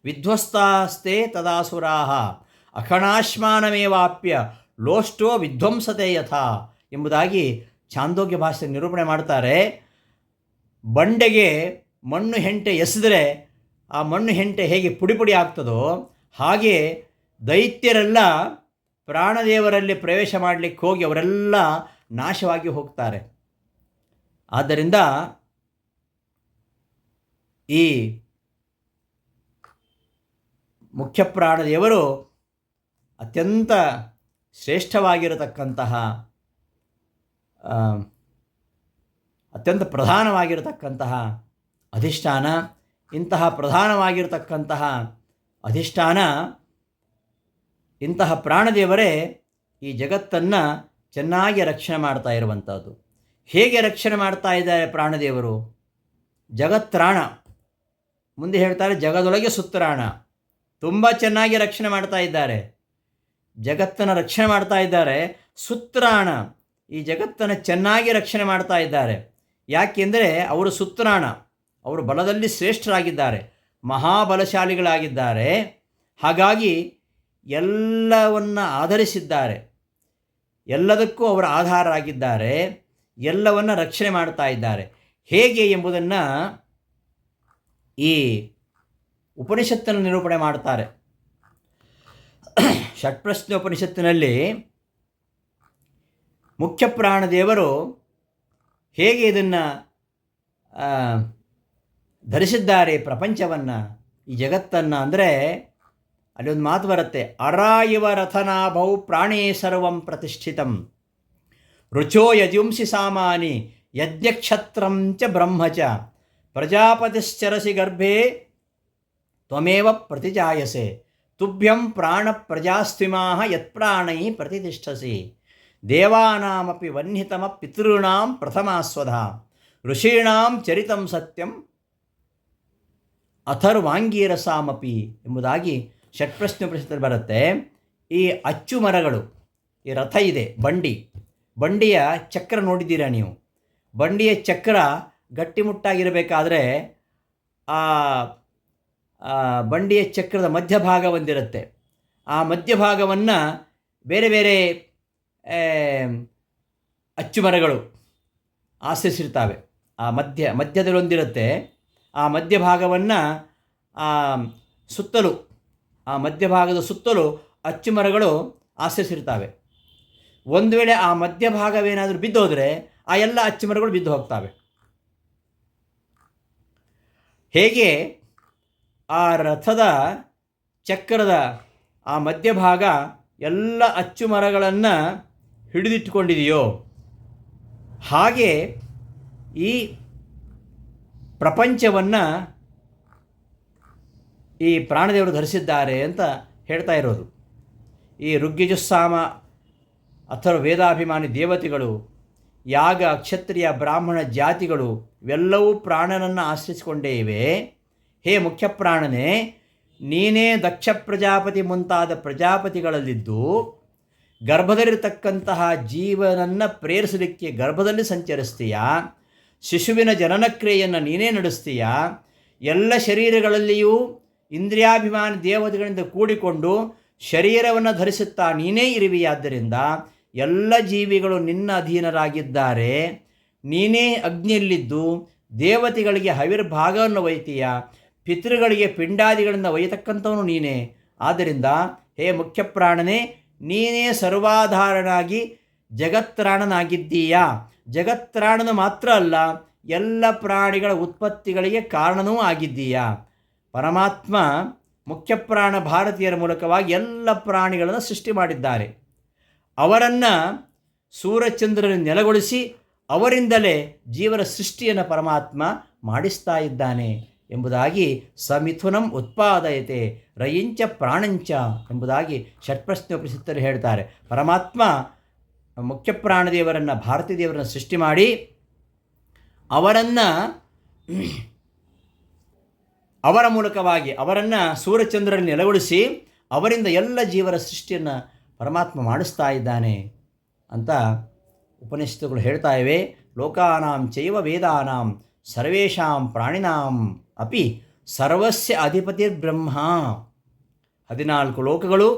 ವಿಧ್ವಸ್ತಾಸ್ತೆ ತದಾಸುರಾಹ ಅಖಣಾಶ್ಮಾನಮೇವಾಪ್ಯ ಲೋಷ್ಟೋ ವಿಧ್ವಂಸತೆ ಯಥಾ ಎಂಬುದಾಗಿ ಛಾಂದೋಗ್ಯ ಭಾಷೆ ನಿರೂಪಣೆ ಮಾಡ್ತಾರೆ. ಬಂಡೆಗೆ ಮಣ್ಣು ಹೆಂಟೆ ಎಸೆದರೆ ಆ ಮಣ್ಣು ಹೆಂಟೆ ಹೇಗೆ ಪುಡಿ ಪುಡಿ ಆಗ್ತದೋ ಹಾಗೆ ದೈತ್ಯರೆಲ್ಲ ಪ್ರಾಣದೇವರಲ್ಲಿ ಪ್ರವೇಶ ಮಾಡಲಿಕ್ಕೆ ಹೋಗಿ ಅವರೆಲ್ಲ ನಾಶವಾಗಿ ಹೋಗ್ತಾರೆ. ಆದ್ದರಿಂದ ಈ ಮುಖ್ಯ ಪ್ರಾಣದೇವರು ಅತ್ಯಂತ ಶ್ರೇಷ್ಠವಾಗಿರತಕ್ಕಂತಹ, ಅತ್ಯಂತ ಪ್ರಧಾನವಾಗಿರತಕ್ಕಂತಹ ಅಧಿಷ್ಠಾನ. ಇಂತಹ ಪ್ರಧಾನವಾಗಿರತಕ್ಕಂತಹ ಅಧಿಷ್ಠಾನ, ಇಂತಹ ಪ್ರಾಣದೇವರೇ ಈ ಜಗತ್ತನ್ನು ಚೆನ್ನಾಗಿ ರಕ್ಷಣೆ ಮಾಡ್ತಾ ಇರುವಂಥದ್ದು. ಹೇಗೆ ರಕ್ಷಣೆ ಮಾಡ್ತಾ ಇದ್ದಾರೆ ಪ್ರಾಣದೇವರು? ಜಗತ್ರಾಣ, ಮುಂದೆ ಹೇಳ್ತಾರೆ ಜಗದೊಳಗೆ ಸುತ್ತರಾಣ. ತುಂಬ ಚೆನ್ನಾಗಿ ರಕ್ಷಣೆ ಮಾಡ್ತಾ ಇದ್ದಾರೆ, ಜಗತ್ತನ್ನು ರಕ್ಷಣೆ ಮಾಡ್ತಾ ಇದ್ದಾರೆ. ಸುತ್ರಾಣ, ಈ ಜಗತ್ತನ್ನು ಚೆನ್ನಾಗಿ ರಕ್ಷಣೆ ಮಾಡ್ತಾ ಇದ್ದಾರೆ. ಯಾಕೆಂದರೆ ಅವರು ಸುತ್ರಾಣ, ಅವರು ಬಲದಲ್ಲಿ ಶ್ರೇಷ್ಠರಾಗಿದ್ದಾರೆ, ಮಹಾಬಲಶಾಲಿಗಳಾಗಿದ್ದಾರೆ. ಹಾಗಾಗಿ ಎಲ್ಲವನ್ನು ಆಧರಿಸಿದ್ದಾರೆ, ಎಲ್ಲದಕ್ಕೂ ಅವರ ಆಧಾರರಾಗಿದ್ದಾರೆ, ಎಲ್ಲವನ್ನು ರಕ್ಷಣೆ ಮಾಡ್ತಾ ಇದ್ದಾರೆ. ಹೇಗೆ ಎಂಬುದನ್ನು ಈ ಉಪನಿಷತ್ತನ್ನು ನಿರೂಪಣೆ ಮಾಡ್ತಾರೆ. ಷಟ್ಪ್ರಶ್ನೆ ಉಪನಿಷತ್ತಿನಲ್ಲಿ ಮುಖ್ಯ ಪ್ರಾಣದೇವರು ಹೇಗೆ ಇದನ್ನು ಧರಿಸಿದ್ದಾರೆ ಪ್ರಪಂಚವನ್ನು, ಈ ಜಗತ್ತನ್ನು ಅಂದರೆ ಅಲ್ಲಿ ಒಂದು ಮಾತು ಬರುತ್ತೆ, ಅರ ಇವ ರಥನಾಭೌ ಪ್ರಾಣೇ ಸರ್ವಂ ಪ್ರತಿಷ್ಠಿತಂ ರುಚೋ ಯಜುಂಸಿ ಸಾಮಾನಿ ಯಜ್ಞಕ್ಷತ್ರಂ ಚ ಬ್ರಹ್ಮ ಚ ಪ್ರಜಾಪತಿಶ್ಚರಸಿ ಗರ್ಭೆ ತ್ವಮೇವ ಪ್ರತಿಜಾಯಸೆ ತುಭ್ಯಂ ಪ್ರಾಣ ಪ್ರಜಾಸ್ತಿಮಾಹ ಯತ್ಪ್ರಾಣೈ ಪ್ರತಿಷ್ಠಸಿ ದೇವಾನಾಮಪಿ ವಹ್ನಿತಮ ಪಿತॄಣಾಂ ಪ್ರಥಮಾಸ್ವಧ ಋಷೀಣಾಂ ಚರಿತಂ ಸತ್ಯಂ ಅಥರ್ವಾಂಗೀರಸಾಮಪಿ ಎಂಬುದಾಗಿ ಷಟ್ಪ್ರಶ್ನೆ ಉಪನಿಷತ್ತಲ್ಲಿ ಬರುತ್ತೆ. ಈ ಅಚ್ಚು ಮರಗಳು, ಈ ರಥ ಇದೆ, ಬಂಡಿಯ ಚಕ್ರ ನೋಡಿದ್ದೀರಾ ನೀವು? ಬಂಡಿಯ ಚಕ್ರ ಗಟ್ಟಿಮುಟ್ಟಾಗಿರಬೇಕಾದ್ರೆ ಆ ಬಂಡಿಯ ಚಕ್ರದ ಮಧ್ಯಭಾಗ ಒಂದಿರುತ್ತೆ. ಆ ಮಧ್ಯಭಾಗವನ್ನು ಬೇರೆ ಬೇರೆ ಅಚ್ಚುಮರಗಳು ಆಶ್ರಯಿಸಿರ್ತವೆ. ಆ ಮಧ್ಯದಲ್ಲೊಂದಿರುತ್ತೆ. ಆ ಮಧ್ಯಭಾಗವನ್ನು ಸುತ್ತಲೂ, ಆ ಮಧ್ಯಭಾಗದ ಸುತ್ತಲೂ ಅಚ್ಚುಮರಗಳು ಆಶ್ರಯಿಸಿರ್ತವೆ. ಒಂದು ವೇಳೆ ಆ ಮಧ್ಯಭಾಗವೇನಾದರೂ ಬಿದ್ದೋದ್ರೆ ಆ ಎಲ್ಲ ಅಚ್ಚುಮರಗಳು ಬಿದ್ದು ಹೋಗ್ತವೆ. ಹೇಗೆ ಆ ರಥದ ಚಕ್ರದ ಆ ಮಧ್ಯಭಾಗ ಎಲ್ಲ ಅಚ್ಚುಮರಗಳನ್ನು ಹಿಡಿದಿಟ್ಟುಕೊಂಡಿದೆಯೋ ಹಾಗೆ ಈ ಪ್ರಪಂಚವನ್ನು ಈ ಪ್ರಾಣದೇವರು ಧರಿಸಿದ್ದಾರೆ ಅಂತ ಹೇಳ್ತಾ ಇರೋದು. ಈ ಋಗ್ಯಜುಸ್ಸಾಮ ಅಥವಾ ವೇದಾಭಿಮಾನಿ ದೇವತೆಗಳು, ಯಾಗ ಕ್ಷತ್ರಿಯ ಬ್ರಾಹ್ಮಣ ಜಾತಿಗಳು ಇವೆಲ್ಲವೂ ಪ್ರಾಣನನ್ನು ಆಶ್ರಯಿಸಿಕೊಂಡೇ ಇವೆ. ಹೇ ಮುಖ್ಯ ಪ್ರಾಣನೇ, ನೀನೇ ದಕ್ಷ ಪ್ರಜಾಪತಿ ಮುಂತಾದ ಪ್ರಜಾಪತಿಗಳಲ್ಲಿದ್ದು ಗರ್ಭದಲ್ಲಿರತಕ್ಕಂತಹ ಜೀವನನ್ನು ಪ್ರೇರಿಸಲಿಕ್ಕೆ ಗರ್ಭದಲ್ಲಿ ಸಂಚರಿಸ್ತೀಯ. ಶಿಶುವಿನ ಜನನಕ್ರಿಯೆಯನ್ನು ನೀನೇ ನಡೆಸ್ತೀಯ. ಎಲ್ಲ ಶರೀರಗಳಲ್ಲಿಯೂ ಇಂದ್ರಿಯಾಭಿಮಾನಿ ದೇವತೆಗಳಿಂದ ಕೂಡಿಕೊಂಡು ಶರೀರವನ್ನು ಧರಿಸುತ್ತಾ ನೀನೇ ಇರುವಿಯಾದ್ದರಿಂದ ಎಲ್ಲ ಜೀವಿಗಳು ನಿನ್ನ ಅಧೀನರಾಗಿದ್ದಾರೆ. ನೀನೇ ಅಗ್ನಿಯಲ್ಲಿದ್ದು ದೇವತೆಗಳಿಗೆ ಹವಿರ್ಭಾಗವನ್ನು ಒಯ್ತೀಯ, ಪಿತೃಗಳಿಗೆ ಪಿಂಡಾದಿಗಳನ್ನು ಒಯ್ಯತಕ್ಕಂಥವನು ನೀನೇ. ಆದ್ದರಿಂದ ಹೇ ಮುಖ್ಯ ಪ್ರಾಣನೇ, ನೀನೇ ಸರ್ವಾಧಾರನಾಗಿ ಜಗತ್ರಾಣನಾಗಿದ್ದೀಯಾ. ಜಗತ್ರಾಣನು ಮಾತ್ರ ಅಲ್ಲ, ಎಲ್ಲ ಪ್ರಾಣಿಗಳ ಉತ್ಪತ್ತಿಗಳಿಗೆ ಕಾರಣನೂ ಆಗಿದ್ದೀಯಾ. ಪರಮಾತ್ಮ ಮುಖ್ಯಪ್ರಾಣ ಭಾರತೀಯರ ಮೂಲಕವಾಗಿ ಎಲ್ಲ ಪ್ರಾಣಿಗಳನ್ನು ಸೃಷ್ಟಿ ಮಾಡಿದ್ದಾರೆ. ಅವರನ್ನು ಸೂರ್ಯಚಂದ್ರರನ್ನು ನೆಲೆಗೊಳಿಸಿ ಅವರಿಂದಲೇ ಜೀವನ ಸೃಷ್ಟಿಯನ್ನು ಪರಮಾತ್ಮ ಮಾಡಿಸ್ತಾ ಇದ್ದಾನೆ ಎಂಬುದಾಗಿ ಸಮಿಥುನಂ ಉತ್ಪಾದಯತೆ ರಯಿಂಚ ಪ್ರಾಣಂಚ ಎಂಬುದಾಗಿ ಷಟ್ಪ್ರಶ್ನೆ ಉಪನಿಷತ್ತರು ಹೇಳ್ತಾರೆ. ಪರಮಾತ್ಮ ಮುಖ್ಯ ಪ್ರಾಣದೇವರನ್ನು, ಭಾರತೀ ದೇವರನ್ನು ಸೃಷ್ಟಿ ಮಾಡಿ ಅವರ ಮೂಲಕವಾಗಿ ಅವರನ್ನು ಸೂರ್ಯಚಂದ್ರರಲ್ಲಿ ನೆಲೆಗೊಳಿಸಿ ಅವರಿಂದ ಎಲ್ಲ ಜೀವರ ಸೃಷ್ಟಿಯನ್ನು ಪರಮಾತ್ಮ ಮಾಡಿಸ್ತಾ ಇದ್ದಾನೆ ಅಂತ ಉಪನಿಷತ್ತುಗಳು ಹೇಳ್ತಾ ಇವೆ. ಲೋಕಾನಾಂ ಚೈವ ವೇದಾನಾಂ ಸರ್ವೇಷಾಂ ಪ್ರಾಣಿನಾಂ ಅಪಿ ಸರ್ವಸ್ಯ ಅಧಿಪತಿರ್ಬ್ರಹ್ಮ. 14 ಲೋಕಗಳು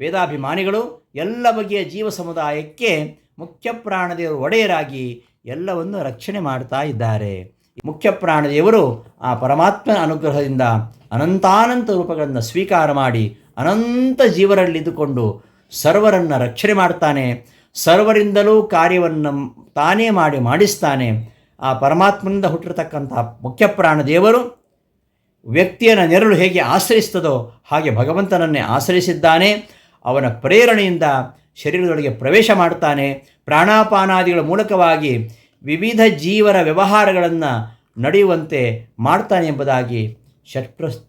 ವೇದಾಭಿಮಾನಿಗಳು ಎಲ್ಲ ಬಗೆಯ ಜೀವ ಸಮುದಾಯಕ್ಕೆ ಮುಖ್ಯ ಪ್ರಾಣದೇವರು ಒಡೆಯರಾಗಿ ಎಲ್ಲವನ್ನು ರಕ್ಷಣೆ ಮಾಡ್ತಾ ಇದ್ದಾರೆ. ಮುಖ್ಯ ಪ್ರಾಣದೇವರು ಆ ಪರಮಾತ್ಮನ ಅನುಗ್ರಹದಿಂದ ಅನಂತಾನಂತ ರೂಪಗಳನ್ನು ಸ್ವೀಕಾರ ಮಾಡಿ ಅನಂತ ಜೀವರಲ್ಲಿದ್ದುಕೊಂಡು ಸರ್ವರನ್ನು ರಕ್ಷಣೆ ಮಾಡ್ತಾನೆ. ಸರ್ವರಿಂದಲೂ ಕಾರ್ಯವನ್ನು ತಾನೇ ಮಾಡಿಸ್ತಾನೆ. ಆ ಪರಮಾತ್ಮನಿಂದ ಹುಟ್ಟಿರತಕ್ಕಂಥ ಮುಖ್ಯ ಪ್ರಾಣದೇವರು ವ್ಯಕ್ತಿಯನ್ನು ನೆರಳು ಹೇಗೆ ಆಶ್ರಯಿಸ್ತದೋ ಹಾಗೆ ಭಗವಂತನನ್ನೇ ಆಶ್ರಯಿಸಿದ್ದಾನೆ. ಅವನ ಪ್ರೇರಣೆಯಿಂದ ಶರೀರದೊಳಗೆ ಪ್ರವೇಶ ಮಾಡ್ತಾನೆ. ಪ್ರಾಣಾಪಾನಾದಿಗಳ ಮೂಲಕವಾಗಿ ವಿವಿಧ ಜೀವರ ವ್ಯವಹಾರಗಳನ್ನು ನಡೆಯುವಂತೆ ಮಾಡ್ತಾನೆ ಎಂಬುದಾಗಿ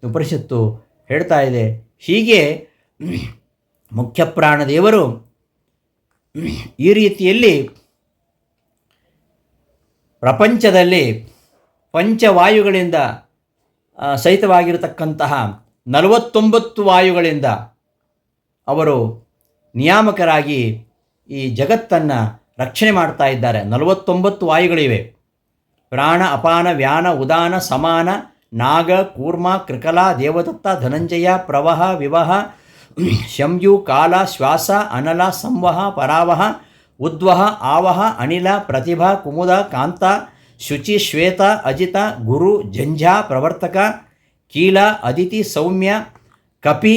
ಉಪನಿಷತ್ತು ಹೇಳ್ತಾ ಇದೆ. ಹೀಗೆ ಮುಖ್ಯ ಪ್ರಾಣದೇವರು ಈ ರೀತಿಯಲ್ಲಿ ಪ್ರಪಂಚದಲ್ಲಿ ಪಂಚವಾಯುಗಳಿಂದ ಸಹಿತವಾಗಿರತಕ್ಕಂತಹ 49 ವಾಯುಗಳಿಂದ ಅವರು ನಿಯಾಮಕರಾಗಿ ಈ ಜಗತ್ತನ್ನು ರಕ್ಷಣೆ ಮಾಡ್ತಾ ಇದ್ದಾರೆ. 49 ವಾಯುಗಳಿವೆ. ಪ್ರಾಣ, ಅಪಾನ, ವ್ಯಾನ, ಉದಾನ, ಸಮಾನ, ನಾಗ, ಕೂರ್ಮ, ಕೃಕಲ, ದೇವದತ್ತ, ಧನಂಜಯ, ಪ್ರವಹ, ವಿವಹ, ಶಂಯು, ಕಾಲ, ಶ್ವಾಸ, ಅನಲ, ಸಂವಹ, ಪರಾವಹ, ಉದ್ವಹ, ಆವಹ, ಅನಿಲ, ಪ್ರತಿಭಾ, ಕುಮುದ, ಕಾಂತ, ಶುಚಿ, ಶ್ವೇತ, ಅಜಿತ, ಗುರು, ಜಂಝಾ, ಪ್ರವರ್ತಕ, ಕೀಲ, ಅದಿತಿ, ಸೌಮ್ಯ, ಕಪಿ,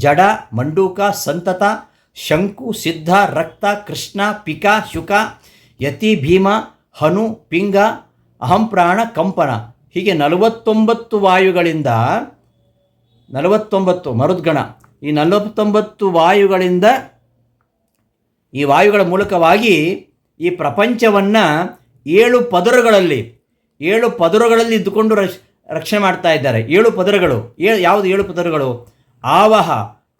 ಜಡ, ಮಂಡೂಕ, ಸಂತತ, ಶಂಕು, ಸಿದ್ಧ, ರಕ್ತ, ಕೃಷ್ಣ, ಪಿಕ, ಶುಕ, ಯತಿ, ಭೀಮ, ಹನು, ಪಿಂಗ, ಅಹಂಪ್ರಾಣ, ಕಂಪನ ಹೀಗೆ 49 ವಾಯುಗಳಿಂದ 49 ಮರುದ್ಗಣ. ಈ 49 ವಾಯುಗಳಿಂದ ಈ ವಾಯುಗಳ ಮೂಲಕವಾಗಿ ಈ ಪ್ರಪಂಚವನ್ನು 7 ಪದರಗಳಲ್ಲಿ ಇದ್ದುಕೊಂಡು ರಕ್ಷಣೆ ಮಾಡ್ತಾ ಇದ್ದಾರೆ. 7 ಪದರಗಳು. ಯಾವುದು 7 ಪದರಗಳು? ಆವಹ,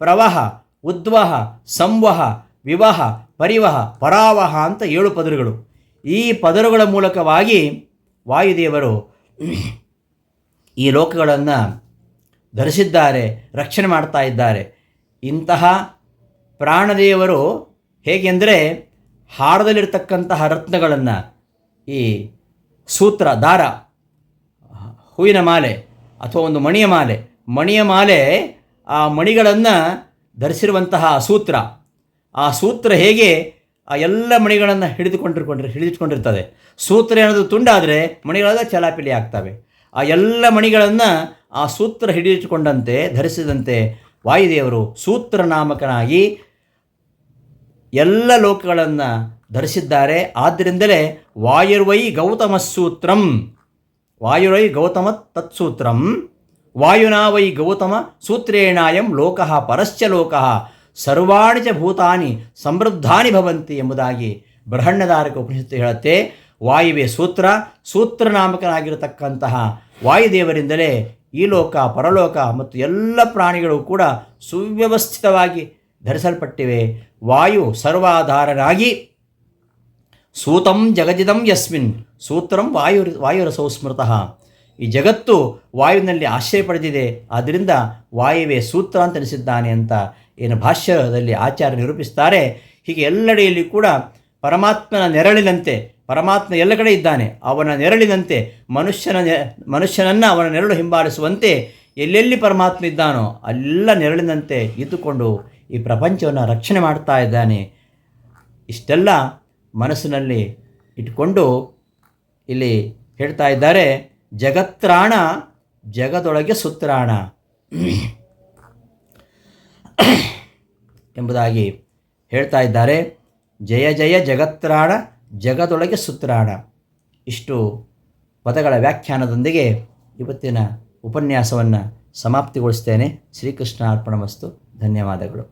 ಪ್ರವಹ, ಉದ್ವಹ, ಸಂವಹ, ವಿವಹ, ಪರಿವಹ, ಪರಾವಹ ಅಂತ 7 ಪದರಗಳು. ಈ ಪದರಗಳ ಮೂಲಕವಾಗಿ ವಾಯುದೇವರು ಈ ಲೋಕಗಳನ್ನು ಧರಿಸಿದ್ದಾರೆ, ರಕ್ಷಣೆ ಮಾಡ್ತಾ ಇದ್ದಾರೆ. ಇಂತಹ ಪ್ರಾಣದೇವರು ಹೇಗೆಂದರೆ ಹಾರದಲ್ಲಿರ್ತಕ್ಕಂತಹ ರತ್ನಗಳನ್ನು, ಈ ಸೂತ್ರ, ದಾರ, ಹೂವಿನ ಮಾಲೆ ಅಥವಾ ಒಂದು ಮಣಿಯ ಮಾಲೆ ಆ ಮಣಿಗಳನ್ನು ಧರಿಸಿರುವಂತಹ ಸೂತ್ರ. ಆ ಸೂತ್ರ ಹೇಗೆ ಆ ಎಲ್ಲ ಮಣಿಗಳನ್ನು ಹಿಡಿದಿಟ್ಕೊಂಡಿರ್ತದೆ. ಸೂತ್ರ ಏನಾದರೂ ತುಂಡಾದರೆ ಮಣಿಗಳೆಲ್ಲ ಚಲಾಪಿಲಿ ಆಗ್ತವೆ. ಆ ಎಲ್ಲ ಮಣಿಗಳನ್ನು ಆ ಸೂತ್ರ ಹಿಡಿದಿಟ್ಟುಕೊಂಡಂತೆ ಧರಿಸಿದಂತೆ ವಾಯುದೇವರು ಸೂತ್ರ ನಾಮಕನಾಗಿ ಎಲ್ಲ ಲೋಕಗಳನ್ನು ಧರಿಸಿದ್ದಾರೆ. ಆದ್ದರಿಂದಲೇ ವಾಯುರ್ವೈ ಗೌತಮ ಸೂತ್ರಂ, ವಾಯುರೈ ಗೌತಮ ತತ್ಸೂತ್ರಂ, ವಾಯುನಾ ವೈ ಗೌತಮ ಸೂತ್ರೇಣಾಯಂ ಲೋಕಃ ಪರಶ್ಚ ಲೋಕಃ ಸರ್ವಾಣಿ ಚ ಭೂತಾನಿ ಸಮೃದ್ಧಾನಿ ಭವಂತಿ ಎಂಬುದಾಗಿ ಬೃಹನ್ನದಾರಕ ಉಪನಿಷತ್ತು ಹೇಳುತ್ತೆ. ವಾಯುವೇ ಸೂತ್ರ ನಾಮಕನಾಗಿರತಕ್ಕಂತಹ ವಾಯುದೇವರಿಂದಲೇ ಈ ಲೋಕ, ಪರಲೋಕ ಮತ್ತು ಎಲ್ಲ ಪ್ರಾಣಿಗಳು ಕೂಡ ಸುವ್ಯವಸ್ಥಿತವಾಗಿ ಧರಿಸಲ್ಪಟ್ಟಿವೆ. ವಾಯು ಸರ್ವಾಧಾರನಾಗಿ ಸೂತಂ ಜಗಜಿದಂ ಯಸ್ಮಿನ್ ಸೂತ್ರಂ ವಾಯುರಸೌ ಸ್ಮೃತಃ. ಈ ಜಗತ್ತು ವಾಯುವಿನಲ್ಲಿ ಆಶ್ರಯ ಪಡೆದಿದೆ. ಆದ್ದರಿಂದ ವಾಯುವೇ ಸೂತ್ರ ಅಂತ ಅನಿಸಿದ್ದಾನೆ ಅಂತ ಏನು ಭಾಷ್ಯದಲ್ಲಿ ಆಚಾರ್ಯ ನಿರೂಪಿಸ್ತಾರೆ. ಹೀಗೆ ಎಲ್ಲೆಡೆಯಲ್ಲಿ ಕೂಡ ಪರಮಾತ್ಮನ ನೆರಳಿನಂತೆ, ಪರಮಾತ್ಮ ಎಲ್ಲ ಕಡೆ ಇದ್ದಾನೆ, ಅವನ ನೆರಳಿನಂತೆ ಮನುಷ್ಯನನ್ನು ಅವನ ನೆರಳು ಹಿಂಬಾಲಿಸುವಂತೆ ಎಲ್ಲೆಲ್ಲಿ ಪರಮಾತ್ಮ ಇದ್ದಾನೋ ಅಲ್ಲ ನೆರಳಿನಂತೆ ಇದ್ದುಕೊಂಡು ಈ ಪ್ರಪಂಚವನ್ನು ರಕ್ಷಣೆ ಮಾಡ್ತಾ ಇದ್ದಾನೆ. ಇಷ್ಟೆಲ್ಲ ಮನಸ್ಸಿನಲ್ಲಿ ಇಟ್ಕೊಂಡು ಇಲ್ಲಿ ಹೇಳ್ತಾ ಇದ್ದಾರೆ, ಜಗತ್ರಾಣ ಜಗದೊಳಗೆ ಸುತ್ರಾಣ ಎಂಬುದಾಗಿ ಹೇಳ್ತಾ ಇದ್ದಾರೆ. ಜಯ ಜಯ ಜಗತ್ರಾಣ ಜಗದೊಳಗೆ ಸುತ್ರಾಣ. ಇಷ್ಟು ಪದಗಳ ವ್ಯಾಖ್ಯಾನದೊಂದಿಗೆ ಇವತ್ತಿನ ಉಪನ್ಯಾಸವನ್ನು ಸಮಾಪ್ತಿಗೊಳಿಸ್ತೇನೆ. ಶ್ರೀಕೃಷ್ಣ ಅರ್ಪಣಮಸ್ತು. ಧನ್ಯವಾದಗಳು.